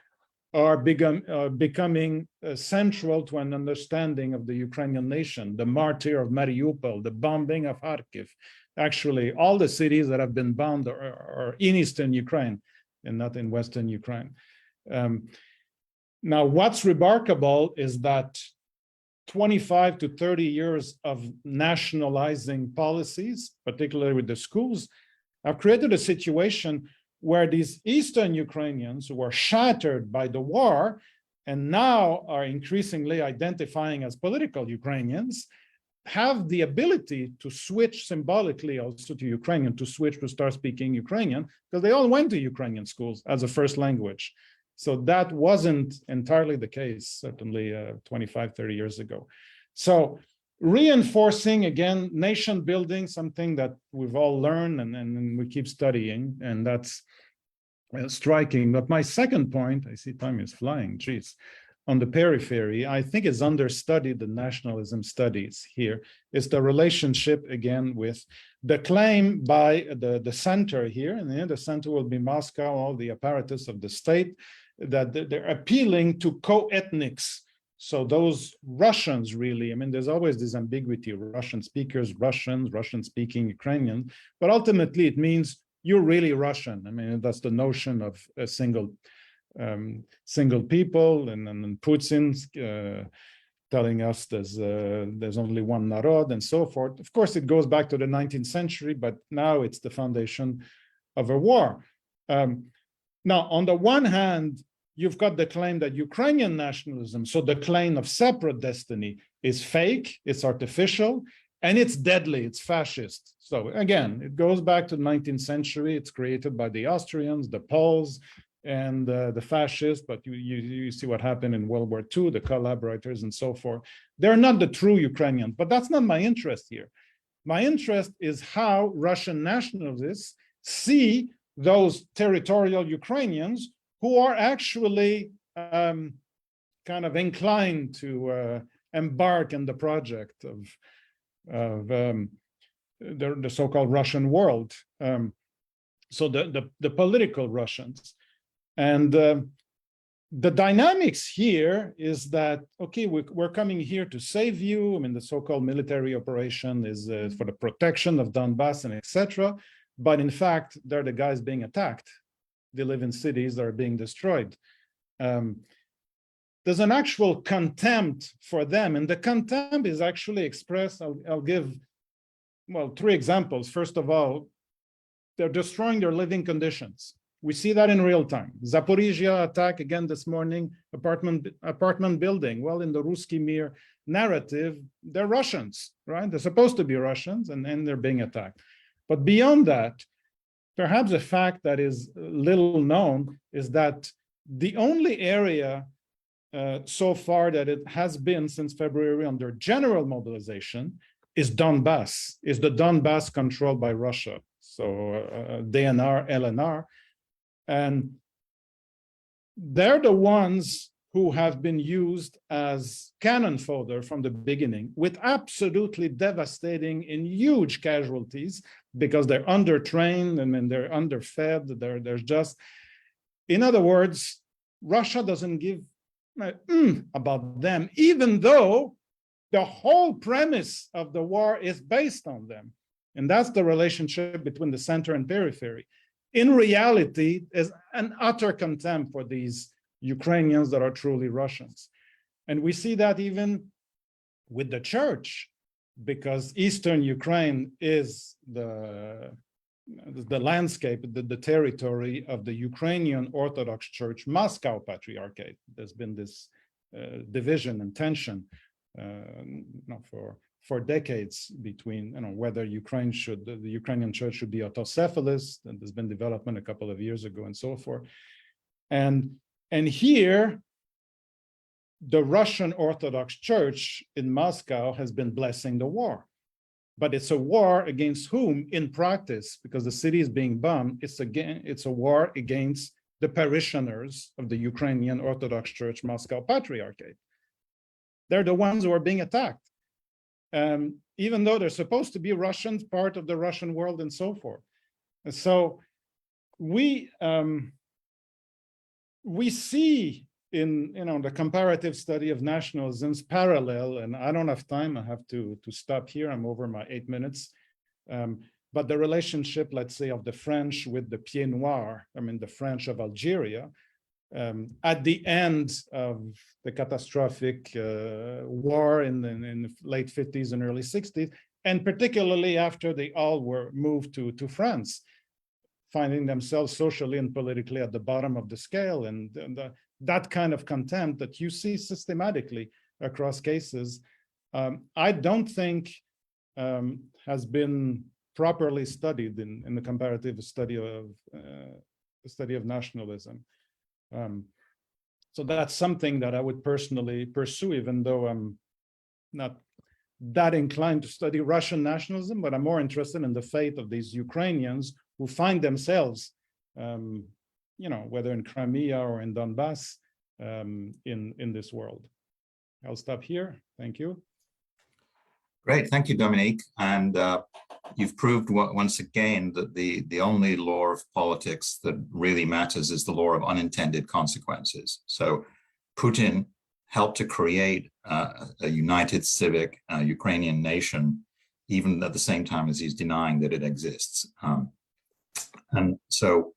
are becoming central to an understanding of the Ukrainian nation, the martyr of Mariupol, the bombing of Kharkiv. Actually, all the cities that have been bombed are in eastern Ukraine and not in western Ukraine. Now, what's remarkable is that 25 to 30 years of nationalizing policies, particularly with the schools, have created a situation where these Eastern Ukrainians who were shattered by the war and now are increasingly identifying as political Ukrainians have the ability to switch symbolically also to Ukrainian, to switch to start speaking Ukrainian, because they all went to Ukrainian schools as a first language. So that wasn't entirely the case, certainly 25, 30 years ago. So reinforcing, again, nation building, something that we've all learned and we keep studying, and that's striking. But my second point, I see time is flying, geez, on the periphery, I think is understudied the nationalism studies here, is the relationship, again, with the claim by the center here, and the center will be Moscow, all the apparatus of the state, that they're appealing to co-ethnics. So those Russians really, I mean, there's always this ambiguity, Russian speakers, Russians, Russian-speaking Ukrainian, but ultimately it means you're really Russian. I mean, that's the notion of a single people, and Putin's telling us there's only one narod and so forth. Of course, it goes back to the 19th century, but now it's the foundation of a war. Now, on the one hand, you've got the claim that Ukrainian nationalism, so the claim of separate destiny, is fake, it's artificial, and it's deadly, it's fascist. So again, it goes back to the 19th century. It's created by the Austrians, the Poles, and the fascists, but you see what happened in World War II, the collaborators and so forth. They're not the true Ukrainians, but that's not my interest here. My interest is how Russian nationalists see those territorial Ukrainians who are actually kind of inclined to embark in the project of the so-called Russian world. So the political Russians. And the dynamics here is that, okay, we're coming here to save you. I mean, the so-called military operation is for the protection of Donbass and etc. But in fact, they're the guys being attacked. They live in cities that are being destroyed. There's an actual contempt for them. And the contempt is actually expressed, I'll give, well, 3 examples. First of all, they're destroying their living conditions. We see that in real time. Zaporizhia attack again this morning, apartment building. Well, in the Ruski Mir narrative, they're Russians, right? They're supposed to be Russians, and then they're being attacked. But beyond that, perhaps a fact that is little known is that the only area so far that it has been since February under general mobilization is Donbass, is the Donbass controlled by Russia. So DNR, LNR. And they're the ones who have been used as cannon fodder from the beginning, with absolutely devastating and huge casualties, because they're undertrained and then they're underfed. There's just, in other words, Russia doesn't give about them, even though the whole premise of the war is based on them. And that's the relationship between the center and periphery. In reality, is an utter contempt for these Ukrainians that are truly Russians. And we see that even with the church, because Eastern Ukraine is the landscape, the territory of the Ukrainian Orthodox Church Moscow Patriarchate. There's been this division and tension for decades between, whether the Ukrainian church should be autocephalous, and there's been development a couple of years ago and so forth. And here, the Russian Orthodox Church in Moscow has been blessing the war. But it's a war against whom in practice, because the city is being bombed, it's a war against the parishioners of the Ukrainian Orthodox Church Moscow Patriarchate. They're the ones who are being attacked. Even though they're supposed to be Russians, part of the Russian world and so forth. And so we see in the comparative study of nationalisms parallel, and I don't have time, I have to stop here, I'm over my 8 minutes, but the relationship, let's say, of the French with the Pieds Noirs, the French of Algeria, at the end of the catastrophic war in the late 50s and early 60s, and particularly after they all were moved to France, finding themselves socially and politically at the bottom of the scale, and that kind of contempt that you see systematically across cases, I don't think has been properly studied in the comparative study of nationalism. So that's something that I would personally pursue, even though I'm not that inclined to study Russian nationalism, but I'm more interested in the fate of these Ukrainians who find themselves, whether in Crimea or in Donbass, in this world. I'll stop here. Thank you. Great, thank you, Dominique. And you've proved once again that the only law of politics that really matters is the law of unintended consequences. So Putin helped to create a united civic Ukrainian nation, even at the same time as he's denying that it exists. And so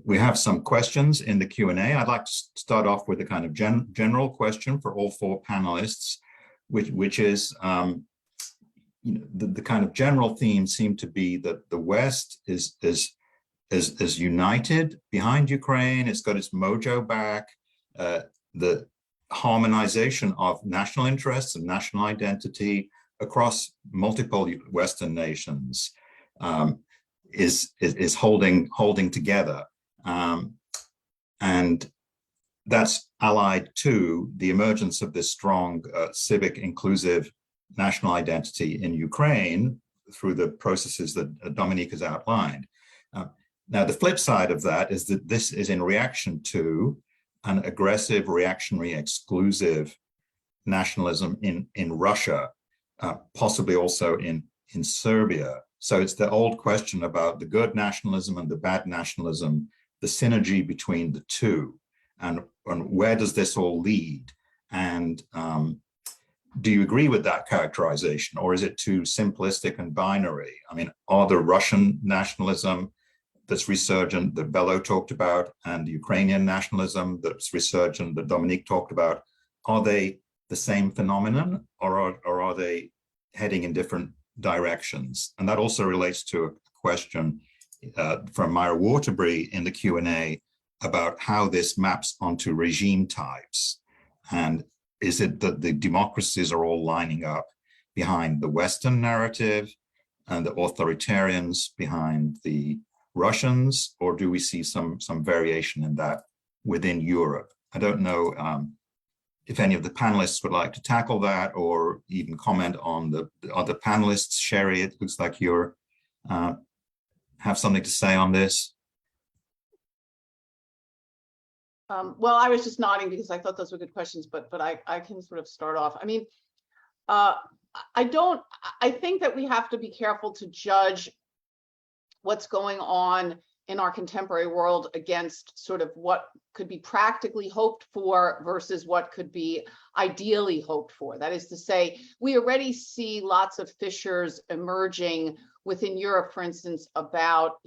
we have some questions in the Q&A. I'd like to start off with a kind of general question for all four panelists, which is, the kind of general theme seemed to be that the West is united behind Ukraine. It's got its mojo back. The harmonization of national interests and national identity across multiple Western nations is holding together, and that's allied to the emergence of this strong civic, inclusive national identity in Ukraine through the processes that Dominique has outlined. Now, the flip side of that is that this is in reaction to an aggressive, reactionary, exclusive nationalism in Russia, possibly also in Serbia. So it's the old question about the good nationalism and the bad nationalism, the synergy between the two, and where does this all lead? And do you agree with that characterization, or is it too simplistic and binary? I mean, are the Russian nationalism that's resurgent that Vello talked about and the Ukrainian nationalism that's resurgent that Dominique talked about, are they the same phenomenon, or are they heading in different directions? And that also relates to a question from Myra Waterbury in the Q&A about how this maps onto regime types. And is it that the democracies are all lining up behind the Western narrative and the authoritarians behind the Russians, or do we see some variation in that within Europe? I don't know if any of the panelists would like to tackle that or even comment on the other panelists. Sheri, it looks like you have something to say on this. Well, I was just nodding because I thought those were good questions, but I can sort of start off. I mean, I think that we have to be careful to judge what's going on in our contemporary world against sort of what could be practically hoped for versus what could be ideally hoped for. That is to say, we already see lots of fissures emerging within Europe, for instance, about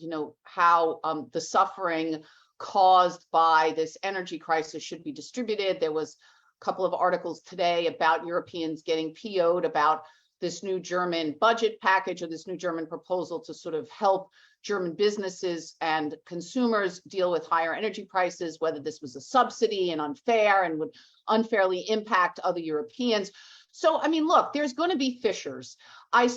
how the suffering caused by this energy crisis should be distributed. There was a couple of articles today about Europeans getting PO'd about this new German budget package or this new German proposal to sort of help German businesses and consumers deal with higher energy prices, whether this was a subsidy and unfair and would unfairly impact other Europeans. So, I mean, look, there's going to be fissures. I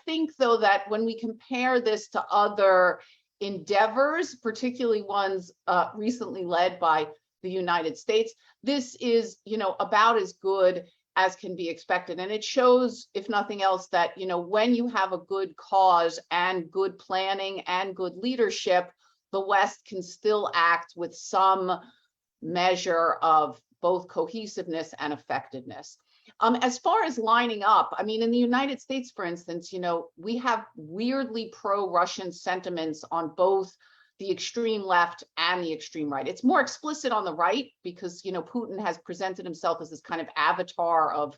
think, though, that when we compare this to other endeavors, particularly ones recently led by the United States, this is, about as good as can be expected. And it shows, if nothing else, that, when you have a good cause and good planning and good leadership, the West can still act with some measure of both cohesiveness and effectiveness. As far as lining up, I mean, in the United States, for instance, we have weirdly pro-Russian sentiments on both the extreme left and the extreme right. It's more explicit on the right because, Putin has presented himself as this kind of avatar of,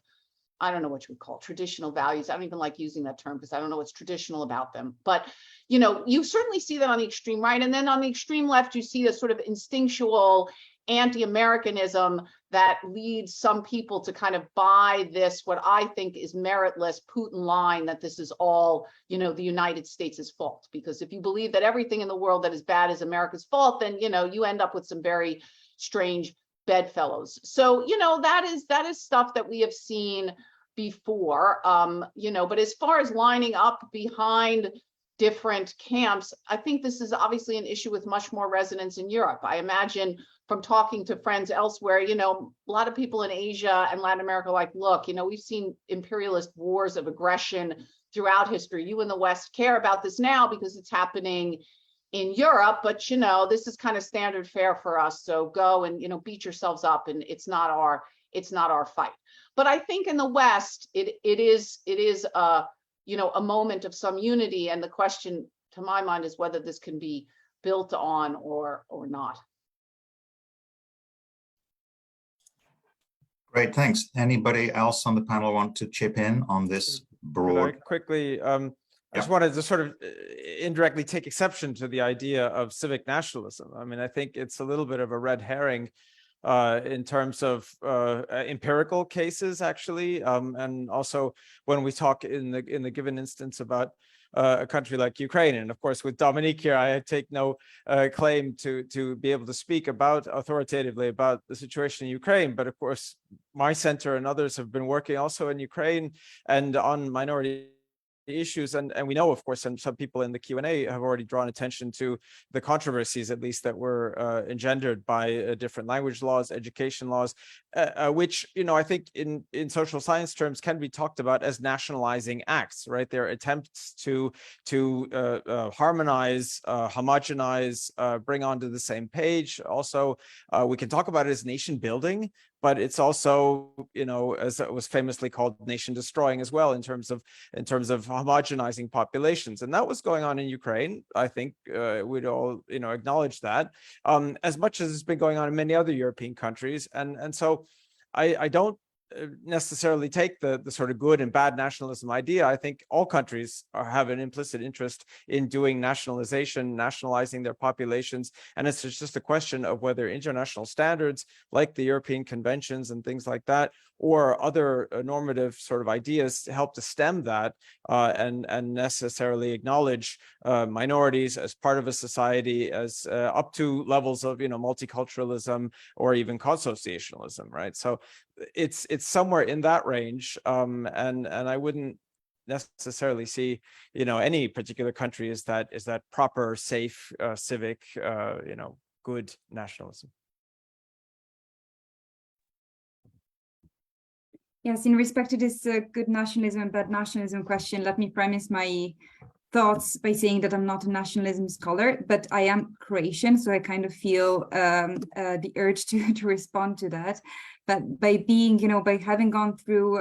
I don't know what you would call traditional values. I don't even like using that term because I don't know what's traditional about them. But, you certainly see that on the extreme right. And then on the extreme left, you see a sort of instinctual anti-Americanism that leads some people to kind of buy this, what I think is meritless Putin line that this is all, the United States' fault. Because if you believe that everything in the world that is bad is America's fault, then, you end up with some very strange bedfellows. So, that is stuff that we have seen before, but as far as lining up behind different camps, I think this is obviously an issue with much more resonance in Europe. I imagine from talking to friends elsewhere, a lot of people in Asia and Latin America are like, look, we've seen imperialist wars of aggression throughout history. You in the West care about this now because it's happening in Europe, but this is kind of standard fare for us. So go and beat yourselves up, and it's not our fight. But I think in the West, it is a moment of some unity, and the question to my mind is whether this can be built on or not. Great, thanks. Anybody else on the panel want to chip in on this broad? Very quickly, I just wanted to sort of indirectly take exception to the idea of civic nationalism. I mean, I think it's a little bit of a red herring in terms of empirical cases, actually, and also when we talk in the given instance about a country like Ukraine. And of course, with Dominique here, I take no claim to be able to speak authoritatively about the situation in Ukraine. But of course, my center and others have been working also in Ukraine and on minority issues, and we know, of course, and some people in the Q&A have already drawn attention to the controversies, at least that were engendered by different language laws, education laws, which I think in social science terms can be talked about as nationalizing acts, right? They're attempts to harmonize, homogenize, bring onto the same page. Also, we can talk about it as nation building, but it's also, as it was famously called, nation destroying as well in terms of homogenizing populations. And that was going on in Ukraine. I think we'd all, acknowledge that, as much as it's been going on in many other European countries. And so I don't necessarily take the sort of good and bad nationalism idea. I think all countries have an implicit interest in doing nationalization, nationalizing their populations. And it's just a question of whether international standards like the European conventions and things like that, or other normative sort of ideas to help to stem that and necessarily acknowledge minorities as part of a society, as up to levels of multiculturalism or even consociationalism, right? So it's somewhere in that range, and I wouldn't necessarily see any particular country as that proper, safe, civic, good nationalism. Yes, in respect to this good nationalism and bad nationalism question, let me premise my thoughts by saying that I'm not a nationalism scholar, but I am Croatian, so I kind of feel the urge to respond to that. But by being, by having gone through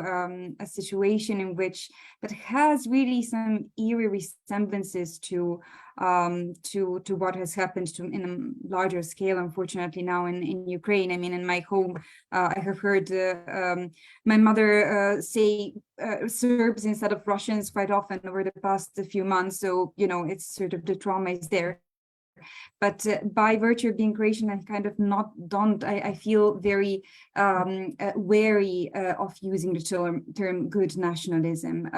a situation in which that has really some eerie resemblances to what has happened in a larger scale, unfortunately, now in Ukraine. I mean, in my home, I have heard my mother say Serbs instead of Russians quite often over the past few months. So, it's sort of the trauma is there. But by virtue of being Croatian, I kind of I feel very wary of using the term good nationalism.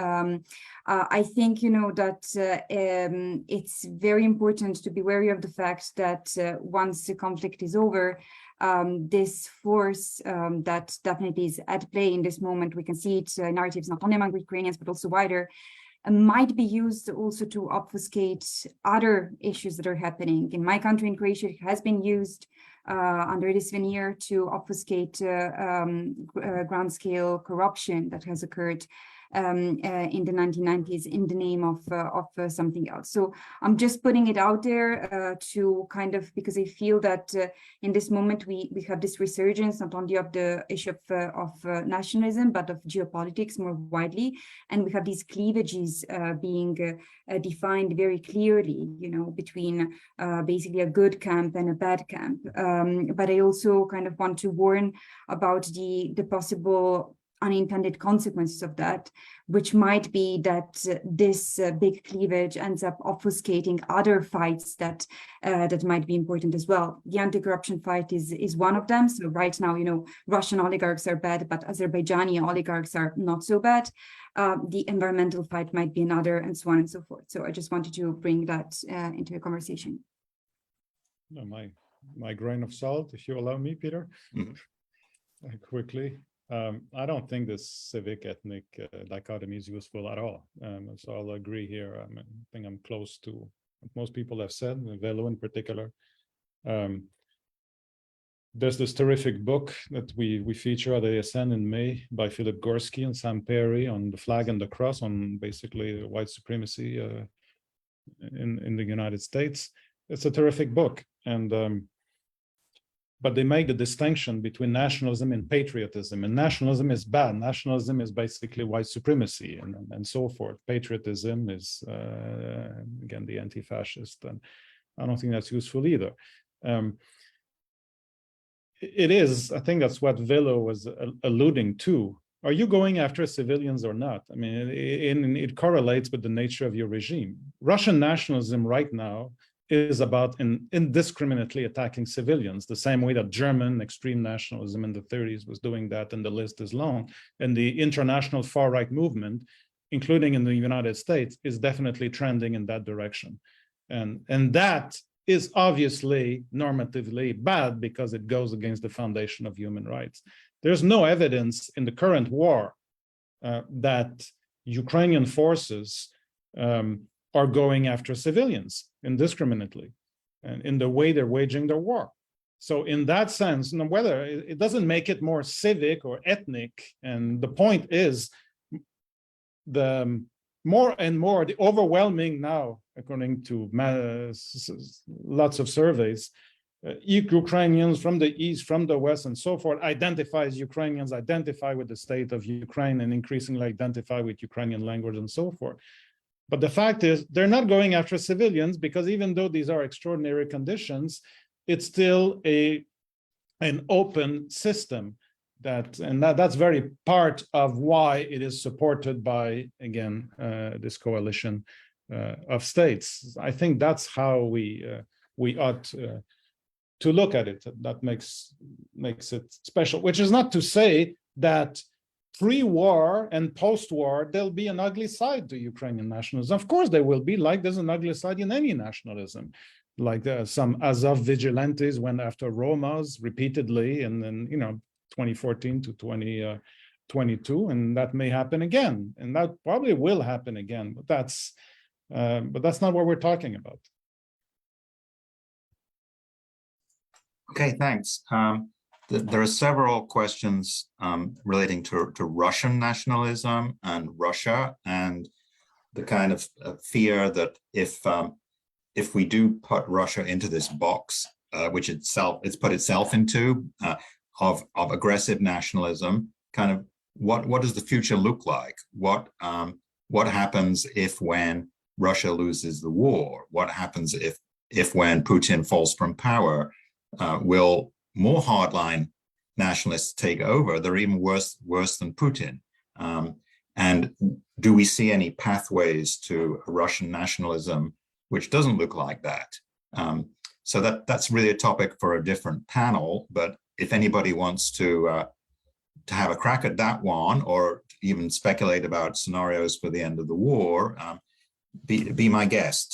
I think, that it's very important to be wary of the fact that once the conflict is over, this force that definitely is at play in this moment. We can see it narratives not only among Ukrainians, but also wider, might be used also to obfuscate other issues that are happening. In my country, in Croatia, it has been used under this veneer to obfuscate ground-scale corruption that has occurred in the 1990s in the name of something else. So I'm just putting it out there to kind of, because I feel that in this moment we have this resurgence not only of the issue of nationalism, but of geopolitics more widely, and we have these cleavages being defined very clearly, you know, between basically a good camp and a bad camp. But I also kind of want to warn about the possible unintended consequences of that, which might be that this big cleavage ends up obfuscating other fights that that might be important as well. The anti-corruption fight is one of them. So right now, you know, Russian oligarchs are bad, but Azerbaijani oligarchs are not so bad. The environmental fight might be another, and so on and so forth. So I just wanted to bring that into a conversation. No, my grain of salt, if you allow me, Peter, quickly. I don't think this civic ethnic dichotomy is useful at all. So I'll agree here. I think I'm close to what most people have said, Vello in particular. There's this terrific book that we feature at ASN in May by Philip Gorski and Sam Perry on the flag and the cross, on basically white supremacy in the United States. It's a terrific book. And but they make the distinction between nationalism and patriotism, and nationalism is bad. Nationalism is basically white supremacy and so forth. Patriotism is, again, the anti-fascist, and I don't think that's useful either. It is, I think that's what Vello was alluding to. Are you going after civilians or not? I mean, it correlates with the nature of your regime. Russian nationalism right now is about indiscriminately attacking civilians, the same way that German extreme nationalism in the 30s was doing that, and the list is long. And the international far-right movement, including in the United States, is definitely trending in that direction. And that is obviously normatively bad because it goes against the foundation of human rights. There's no evidence in the current war that Ukrainian forces are going after civilians indiscriminately and in the way they're waging their war. So in that sense, no, whether it doesn't make it more civic or ethnic, and the point is the more and more, the overwhelming now, according to lots of surveys, Ukrainians from the East, from the West, and so forth, Ukrainians identify with the state of Ukraine and increasingly identify with Ukrainian language and so forth. But the fact is, they're not going after civilians because even though these are extraordinary conditions, it's still an open system that's very part of why it is supported by, again, this coalition of states. I think that's how we ought to look at it. That makes it special, which is not to say that pre-war and post-war, there'll be an ugly side to Ukrainian nationalism. Of course there will be, like there's an ugly side in any nationalism. Like some Azov vigilantes went after Romas repeatedly, and then, 2014 to 2022, and that may happen again. And that probably will happen again, but that's not what we're talking about. Okay, thanks. There are several questions relating to Russian nationalism and Russia, and the kind of fear that if we do put Russia into this box, which it's put itself into, of aggressive nationalism, kind of what does the future look like? What happens when Russia loses the war? What happens if when Putin falls from power? Will more hardline nationalists take over? They're even worse than Putin. And do we see any pathways to Russian nationalism which doesn't look like that? So that's really a topic for a different panel. But if anybody wants to have a crack at that one, or even speculate about scenarios for the end of the war, be my guest.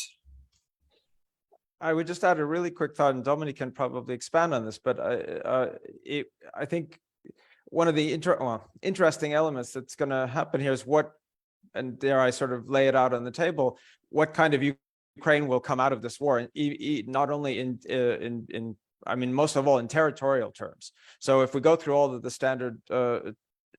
I would just add a really quick thought, and Dominique can probably expand on this, but I think one of the interesting elements that's going to happen here is what, and there I sort of lay it out on the table, what kind of Ukraine will come out of this war, not only in I mean, most of all in territorial terms. So if we go through all of the standard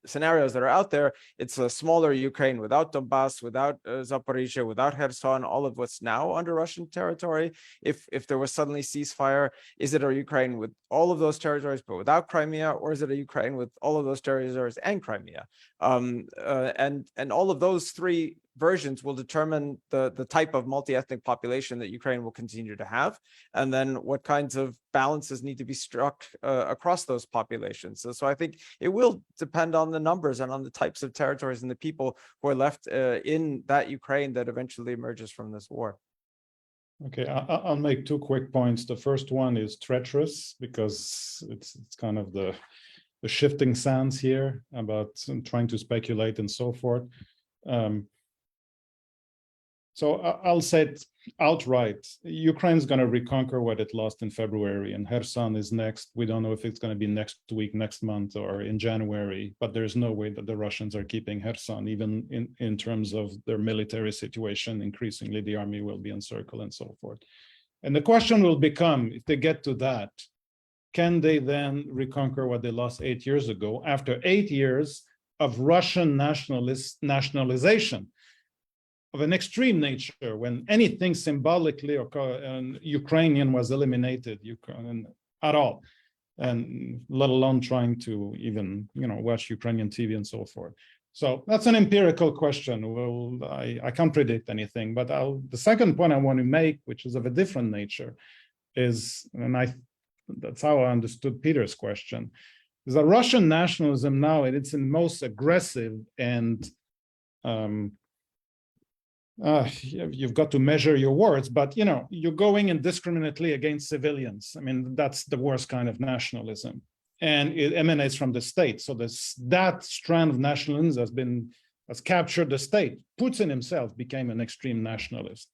scenarios that are out there, it's a smaller Ukraine without Donbass, without Zaporizhia, without Kherson, all of what's now under Russian territory. If there was suddenly ceasefire, is it a Ukraine with all of those territories but without Crimea, or is it a Ukraine with all of those territories and Crimea? And all of those three versions will determine the type of multi-ethnic population that Ukraine will continue to have, and then what kinds of balances need to be struck across those populations. So I think it will depend on the numbers and on the types of territories and the people who are left in that Ukraine that eventually emerges from this war. Okay, I'll make two quick points. The first one is treacherous because it's kind of the shifting sands here about trying to speculate and so forth. So I'll say it outright. Ukraine's going to reconquer what it lost in February, and Kherson is next. We don't know if it's going to be next week, next month, or in January, but there's no way that the Russians are keeping Kherson, even in terms of their military situation. Increasingly, the army will be encircled and so forth. And the question will become, if they get to that, can they then reconquer what they lost 8 years ago after 8 years of Russian nationalization of an extreme nature, when anything symbolically Ukrainian was eliminated at all, and let alone trying to even watch Ukrainian TV and so forth. So that's an empirical question. Well, I can't predict anything, but the second point I want to make, which is of a different nature, is, and that's how I understood Peter's question, is that Russian nationalism now at its most aggressive and you've got to measure your words, but you're going indiscriminately against civilians. I mean, that's the worst kind of nationalism, and it emanates from the state. So that strand of nationalism has captured the state. Putin himself became an extreme nationalist.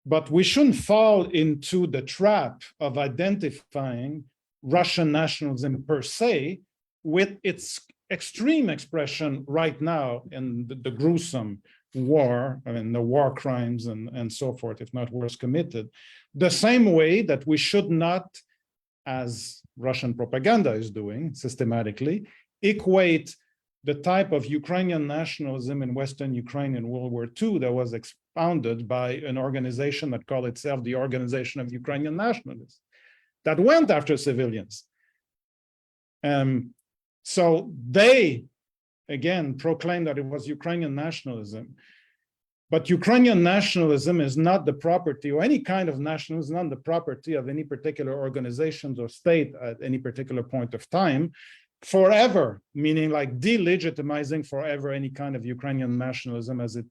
But we shouldn't fall into the trap of identifying Russian nationalism per se with its extreme expression right now in the gruesome war, I mean, the war crimes and so forth, if not worse, committed. The same way that we should not, as Russian propaganda is doing systematically, equate the type of Ukrainian nationalism in Western Ukraine in World War II that was expounded by an organization that called itself the Organization of Ukrainian Nationalists, that went after civilians. So they, again, proclaimed that it was Ukrainian nationalism. But Ukrainian nationalism is not the property, or any kind of nationalism, not the property of any particular organizations or state at any particular point of time, forever, meaning like delegitimizing forever any kind of Ukrainian nationalism as it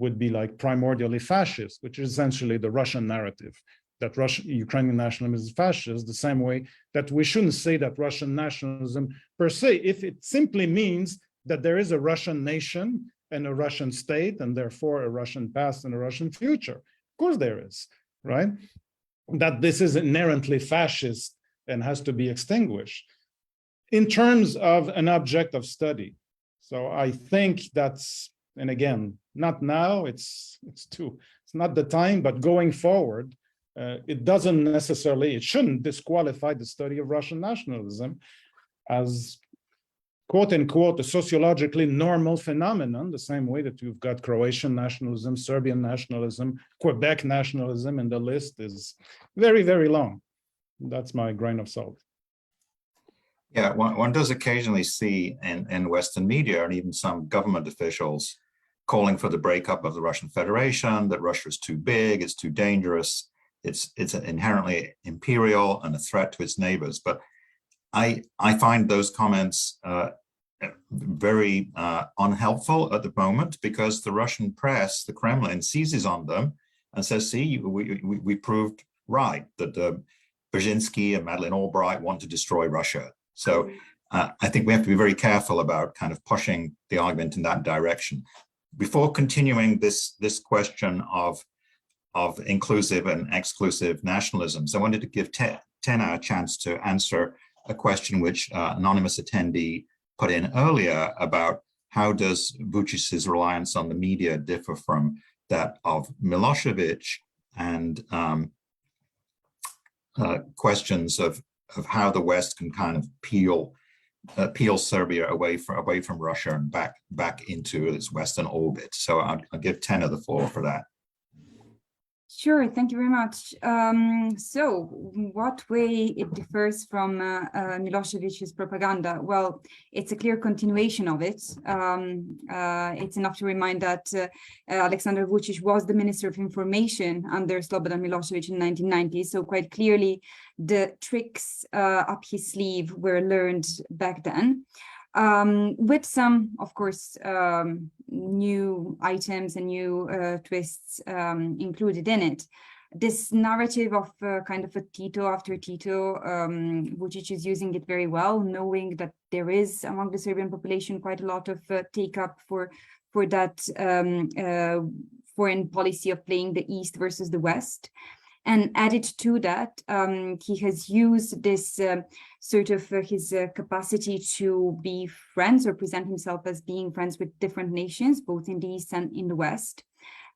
would be like primordially fascist, which is essentially the Russian narrative, that Ukrainian nationalism is fascist, the same way that we shouldn't say that Russian nationalism per se, if it simply means that there is a Russian nation and a Russian state, and therefore a Russian past and a Russian future. Of course there is, right? That this is inherently fascist and has to be extinguished. In terms of an object of study. So I think that's, and again, not now, it's not the time, but going forward, it shouldn't disqualify the study of Russian nationalism as quote unquote a sociologically normal phenomenon, the same way that you've got Croatian nationalism, Serbian nationalism, Quebec nationalism, and the list is very, very long. That's my grain of salt. Yeah, one does occasionally see in Western media and even some government officials calling for the breakup of the Russian Federation, that Russia is too big, it's too dangerous, it's inherently imperial and a threat to its neighbors. But I find those comments very unhelpful at the moment, because the Russian press, the Kremlin, seizes on them and says, see, we proved right that Brzezinski and Madeleine Albright want to destroy Russia. So I think we have to be very careful about kind of pushing the argument in that direction. Before continuing this question of inclusive and exclusive nationalisms. I wanted to give Tena a chance to answer a question which anonymous attendee put in earlier about how does Vucic's reliance on the media differ from that of Milosevic, and questions of how the West can kind of peel Serbia away from Russia and back into its Western orbit. So I'll give Tena the floor for that. Sure, thank you very much. So what way it differs from Milosevic's propaganda? Well, it's a clear continuation of it. It's enough to remind that Aleksandar Vučić was the Minister of Information under Slobodan Milosevic in 1990. So quite clearly, the tricks up his sleeve were learned back then. With some, of course, new items and new twists included in it. This narrative of kind of a Tito after Tito, Vučić is using it very well, knowing that there is among the Serbian population quite a lot of take-up for that foreign policy of playing the East versus the West. And added to that, he has used this sort of his capacity to be friends or present himself as being friends with different nations, both in the East and in the West,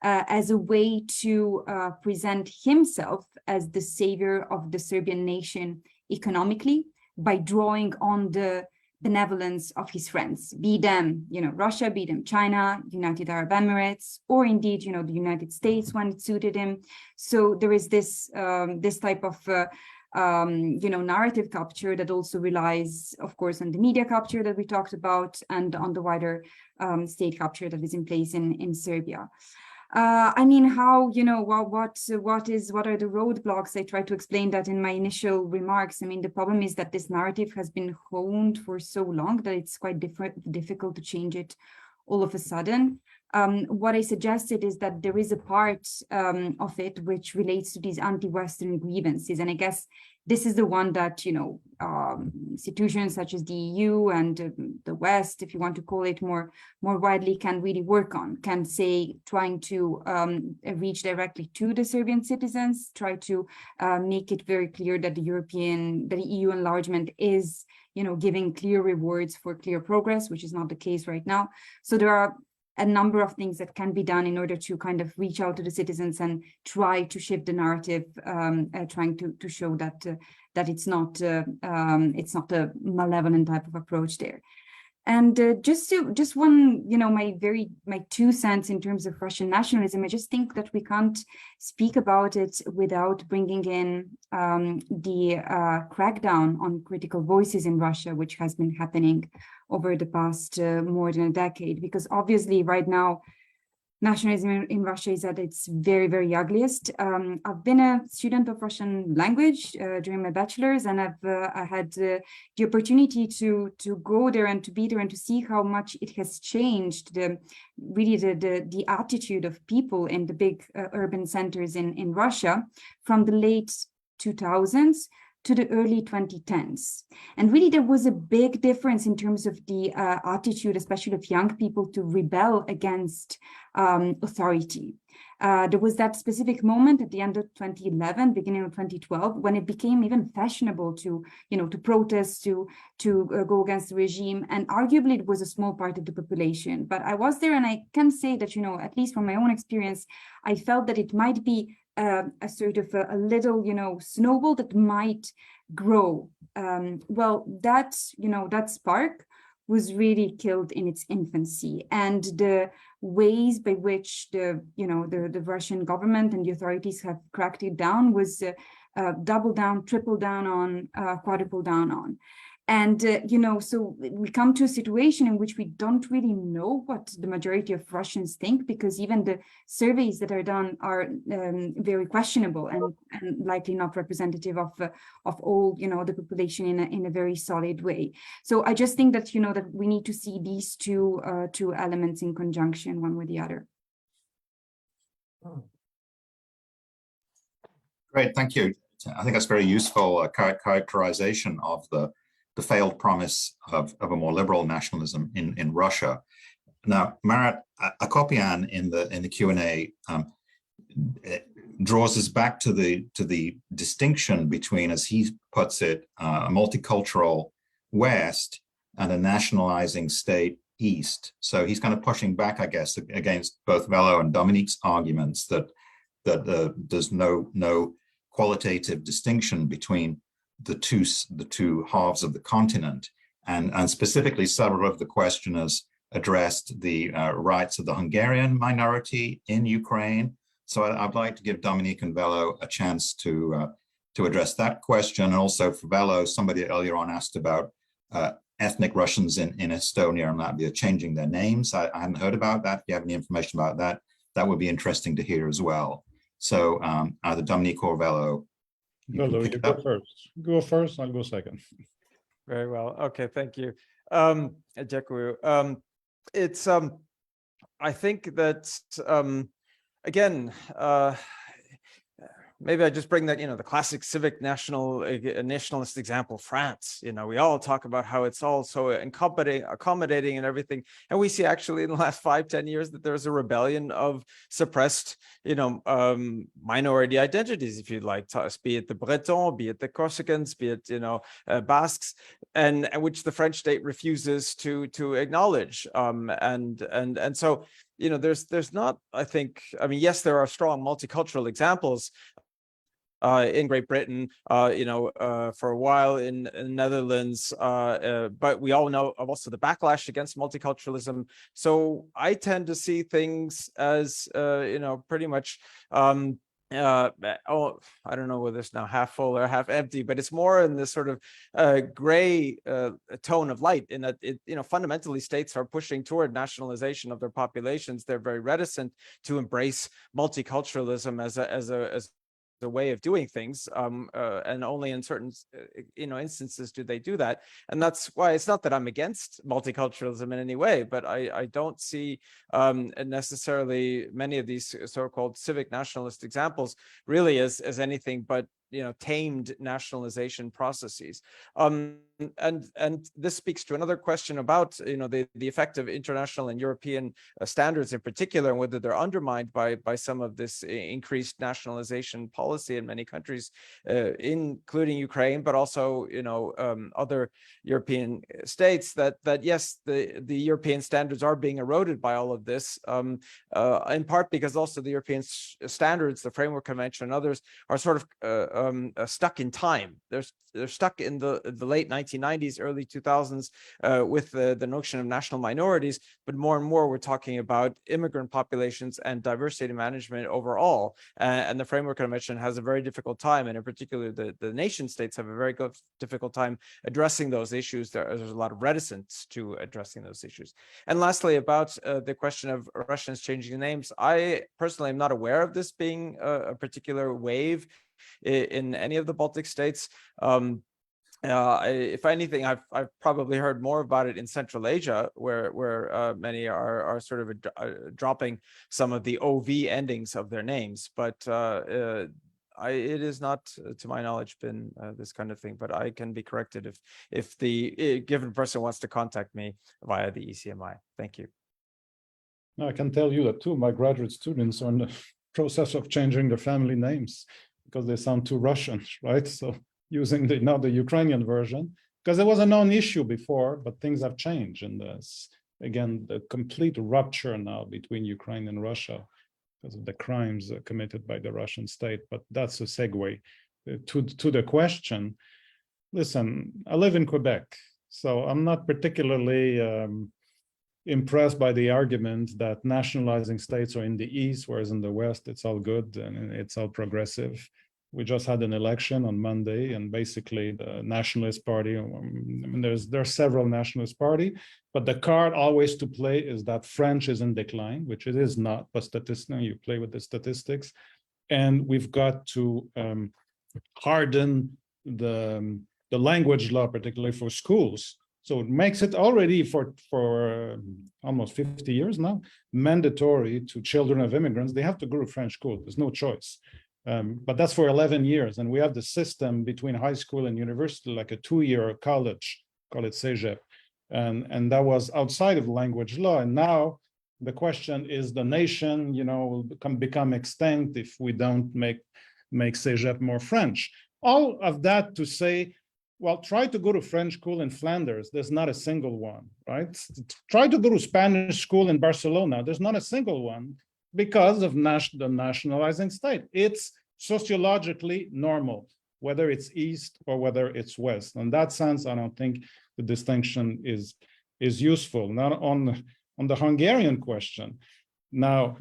as a way to present himself as the savior of the Serbian nation economically by drawing on the benevolence of his friends, be them, Russia, be them China, United Arab Emirates, or indeed, the United States when it suited him. So there is this type of, narrative capture that also relies, of course, on the media capture that we talked about and on the wider state capture that is in place in Serbia. I mean, how, what are the roadblocks? I tried to explain that in my initial remarks. I mean, the problem is that this narrative has been honed for so long that it's quite difficult to change it all of a sudden. What I suggested is that there is a part of it which relates to these anti-Western grievances. And I guess this is the one that, institutions such as the EU and the West, if you want to call it more widely, can really work on, can say, trying to reach directly to the Serbian citizens, try to make it very clear that the EU enlargement is, giving clear rewards for clear progress, which is not the case right now. So there are a number of things that can be done in order to kind of reach out to the citizens and try to shift the narrative, trying to show that it's not a malevolent type of approach there. And just one, my 2 cents in terms of Russian nationalism. I just think that we can't speak about it without bringing in the crackdown on critical voices in Russia, which has been happening over the past more than a decade, because obviously right now, nationalism in Russia is at its very, very ugliest. I've been a student of Russian language during my bachelor's, and I had the opportunity to go there and to be there and to see how much it has changed the attitude of people in the big urban centers in Russia from the late 2000s to the early 2010s. And really there was a big difference in terms of the attitude, especially of young people, to rebel against authority. There was that specific moment at the end of 2011, beginning of 2012, when it became even fashionable to protest, to go against the regime. And arguably it was a small part of the population. But I was there and I can say that, at least from my own experience, I felt that it might be a sort of a little, snowball that might grow. Well, that spark was really killed in its infancy, and the ways by which the Russian government and the authorities have cracked it down was double down, triple down on, quadruple down on. And, so we come to a situation in which we don't really know what the majority of Russians think, because even the surveys that are done are very questionable and likely not representative of all, the population in a very solid way. So I just think that, that we need to see these two elements in conjunction, one with the other. Great, thank you. I think that's very useful characterization of the failed promise of a more liberal nationalism in Russia. Now, Marat Akopian in the Q&A draws us back to the distinction between, as he puts it, a multicultural West and a nationalizing state East. So he's kind of pushing back, I guess, against both Vello and Dominique's arguments that there's no qualitative distinction between the two halves of the continent, and specifically several of the questioners addressed the rights of the Hungarian minority in Ukraine. So I'd like to give Dominique and Vello a chance to address that question. And also for Vello, somebody earlier on asked about ethnic Russians in Estonia and Latvia changing their names. I hadn't heard about that. If you have any information about that, that would be interesting to hear as well. So either Dominique or Vello. Vello, you go first. Go first, I'll go second. Very well. Okay, thank you. Dziękuję. It's I think that again, maybe I just bring that, the classic civic nationalist example, France. We all talk about how it's all so accommodating and everything. And we see actually in the last 5-10 years that there's a rebellion of suppressed, minority identities, if you'd like, be it the Breton, be it the Corsicans, be it, Basques, and which the French state refuses to acknowledge. And so, there's not, I think, yes, there are strong multicultural examples in Great Britain, for a while in the Netherlands, but we all know of also the backlash against multiculturalism. So I tend to see things as, pretty much, I don't know whether it's now half full or half empty, but it's more in this sort of gray tone of light, in that fundamentally states are pushing toward nationalization of their populations. They're very reticent to embrace multiculturalism as a way of doing things, and only in certain instances do they do that. And that's why it's not that I'm against multiculturalism in any way, but I don't see necessarily many of these so-called civic nationalist examples really as anything but tamed nationalization processes. And this speaks to another question about the effect of international and European standards in particular, and whether they're undermined by some of this increased nationalization policy in many countries, including Ukraine, but also other European states. That yes, the European standards are being eroded by all of this, in part because also the European standards, the Framework Convention, and others are sort of stuck in time. They're stuck in the late 1990s, early 2000s, with the notion of national minorities, but more and more we're talking about immigrant populations and diversity management overall. And the Framework Convention has a very difficult time, and in particular the nation states have a very difficult time addressing those issues. There's a lot of reticence to addressing those issues. And lastly, about the question of Russians changing names, I personally am not aware of this being a particular wave in any of the Baltic states. If anything, I've probably heard more about it in Central Asia, where many are sort of dropping some of the OV endings of their names. But it is not, to my knowledge, been this kind of thing. But I can be corrected if the given person wants to contact me via the ECMI. Thank you. I can tell you that two of my graduate students are in the process of changing their family names because they sound too Russian, right? So using now the Ukrainian version, because it was a known issue before, but things have changed. And again, the complete rupture now between Ukraine and Russia because of the crimes committed by the Russian state. But that's a segue to the question. Listen, I live in Quebec, so I'm not particularly impressed by the argument that nationalizing states are in the East, whereas in the West, it's all good and it's all progressive. We just had an election on Monday, and basically the Nationalist Party, there's several Nationalist Party, but the card always to play is that French is in decline, which it is not, but statistically, you play with the statistics. And we've got to harden the language law, particularly for schools. So it makes it already for almost 50 years now, mandatory to children of immigrants. They have to go to French school. There's no choice. But that's for 11 years. And we have the system between high school and university, like a 2-year college, call it cégep. And that was outside of language law. And now The question is the nation, will become extinct if we don't make Cégep more French. All of that to say, well, try to go to French school in Flanders. There's not a single one, right? Try to go to Spanish school in Barcelona. There's not a single one because of the nationalizing state. It's sociologically normal, whether it's East or whether it's West. In that sense, I don't think the distinction is useful. Now, on the Hungarian question, now,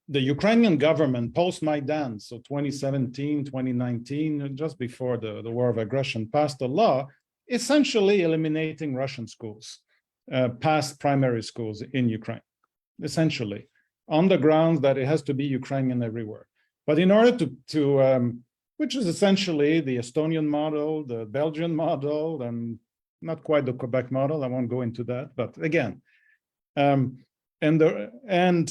the Ukrainian government post-Maidan, so 2017, 2019, just before the war of aggression, passed a law essentially eliminating Russian schools, past primary schools in Ukraine, essentially, on the grounds that it has to be Ukrainian everywhere. But in order to which is essentially the Estonian model, the Belgian model, and not quite the Quebec model, I won't go into that, but again, and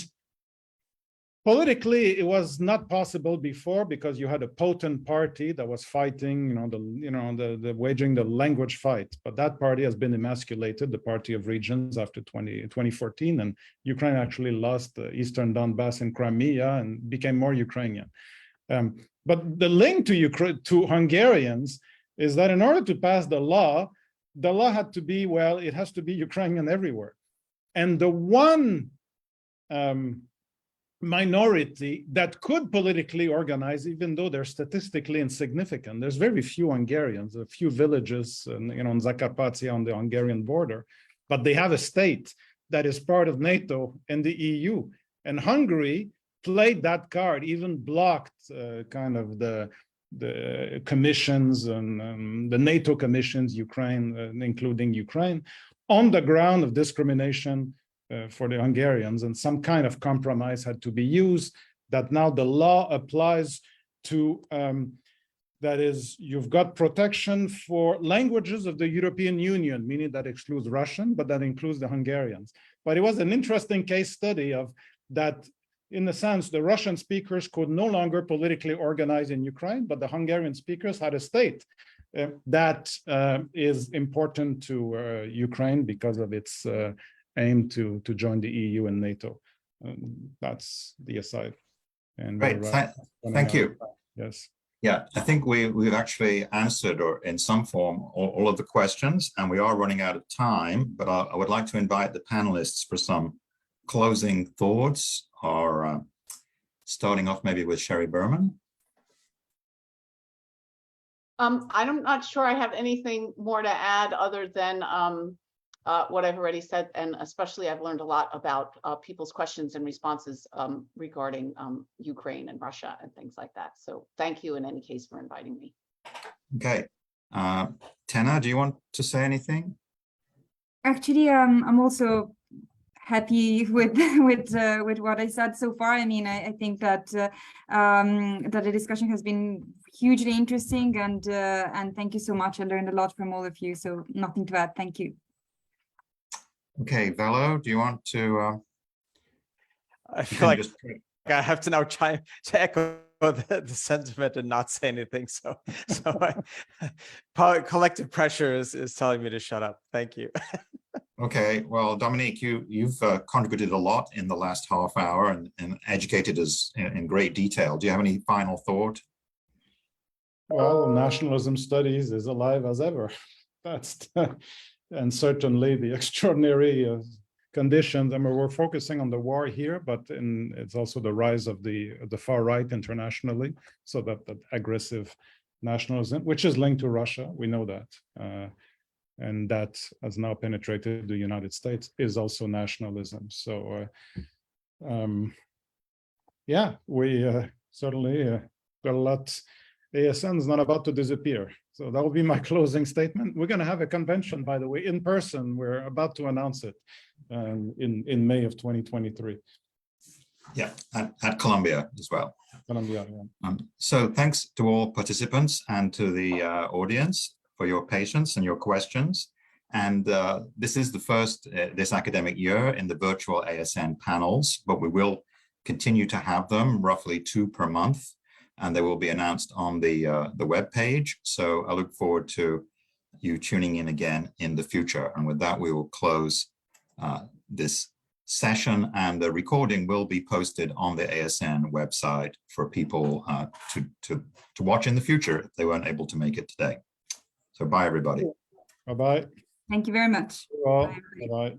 politically, it was not possible before because you had a potent party that was fighting, the waging the language fight. But that party has been emasculated, the Party of Regions, after 2014, and Ukraine actually lost the Eastern Donbass and Crimea and became more Ukrainian. But the link to Hungarians is that in order to pass the law had to be, well, it has to be Ukrainian everywhere. And the one minority that could politically organize, even though they're statistically insignificant. There's very few Hungarians, a few villages, in Zakarpattia on the Hungarian border, but they have a state that is part of NATO and the EU. And Hungary played that card, even blocked kind of the commissions and the NATO commissions, including Ukraine, on the ground of discrimination for the Hungarians, and some kind of compromise had to be used that now the law applies to, that is, you've got protection for languages of the European Union, meaning that excludes Russian, but that includes the Hungarians. But it was an interesting case study of that, in a sense, the Russian speakers could no longer politically organize in Ukraine, but the Hungarian speakers had a state that is important to Ukraine because of its aim to join the EU and NATO. That's the aside. And great, thank you. Yes. Yeah, I think we've actually answered, or in some form, all of the questions, and we are running out of time, but I would like to invite the panelists for some closing thoughts, or starting off maybe with Sheri Berman. I'm not sure I have anything more to add other than what I've already said, and especially I've learned a lot about people's questions and responses regarding Ukraine and Russia and things like that. So thank you in any case for inviting me. Okay. Tena, do you want to say anything? Actually, I'm also happy with what I said so far. I mean, I think that that the discussion has been hugely interesting, and thank you so much. I learned a lot from all of you. So nothing to add. Thank you. Okay, Vello, do you want to? I feel like I have to now try to echo the sentiment and not say anything. So collective pressure is telling me to shut up. Thank you. Okay, well, Dominique, you've contributed a lot in the last half hour and educated us in great detail. Do you have any final thought? Well, nationalism studies is alive as ever. That's and certainly the extraordinary conditions. I mean, we're focusing on the war here, but it's also the rise of the far right internationally. So that aggressive nationalism, which is linked to Russia, we know that. And that has now penetrated the United States, is also nationalism. So, yeah, we certainly got a lot. ASN is not about to disappear. So that will be my closing statement. We're going to have a convention, by the way, in person. We're about to announce it in May of 2023. Yeah, at Columbia as well. Columbia, yeah. So thanks to all participants and to the audience for your patience and your questions. And this is the first this academic year in the virtual ASN panels, but we will continue to have them, roughly 2 per month, and they will be announced on the web page. So I look forward to you tuning in again in the future. And with that, we will close this session and the recording will be posted on the ASN website for people to watch in the future if they weren't able to make it today. So bye, everybody. Bye-bye. Thank you very much. Bye-bye.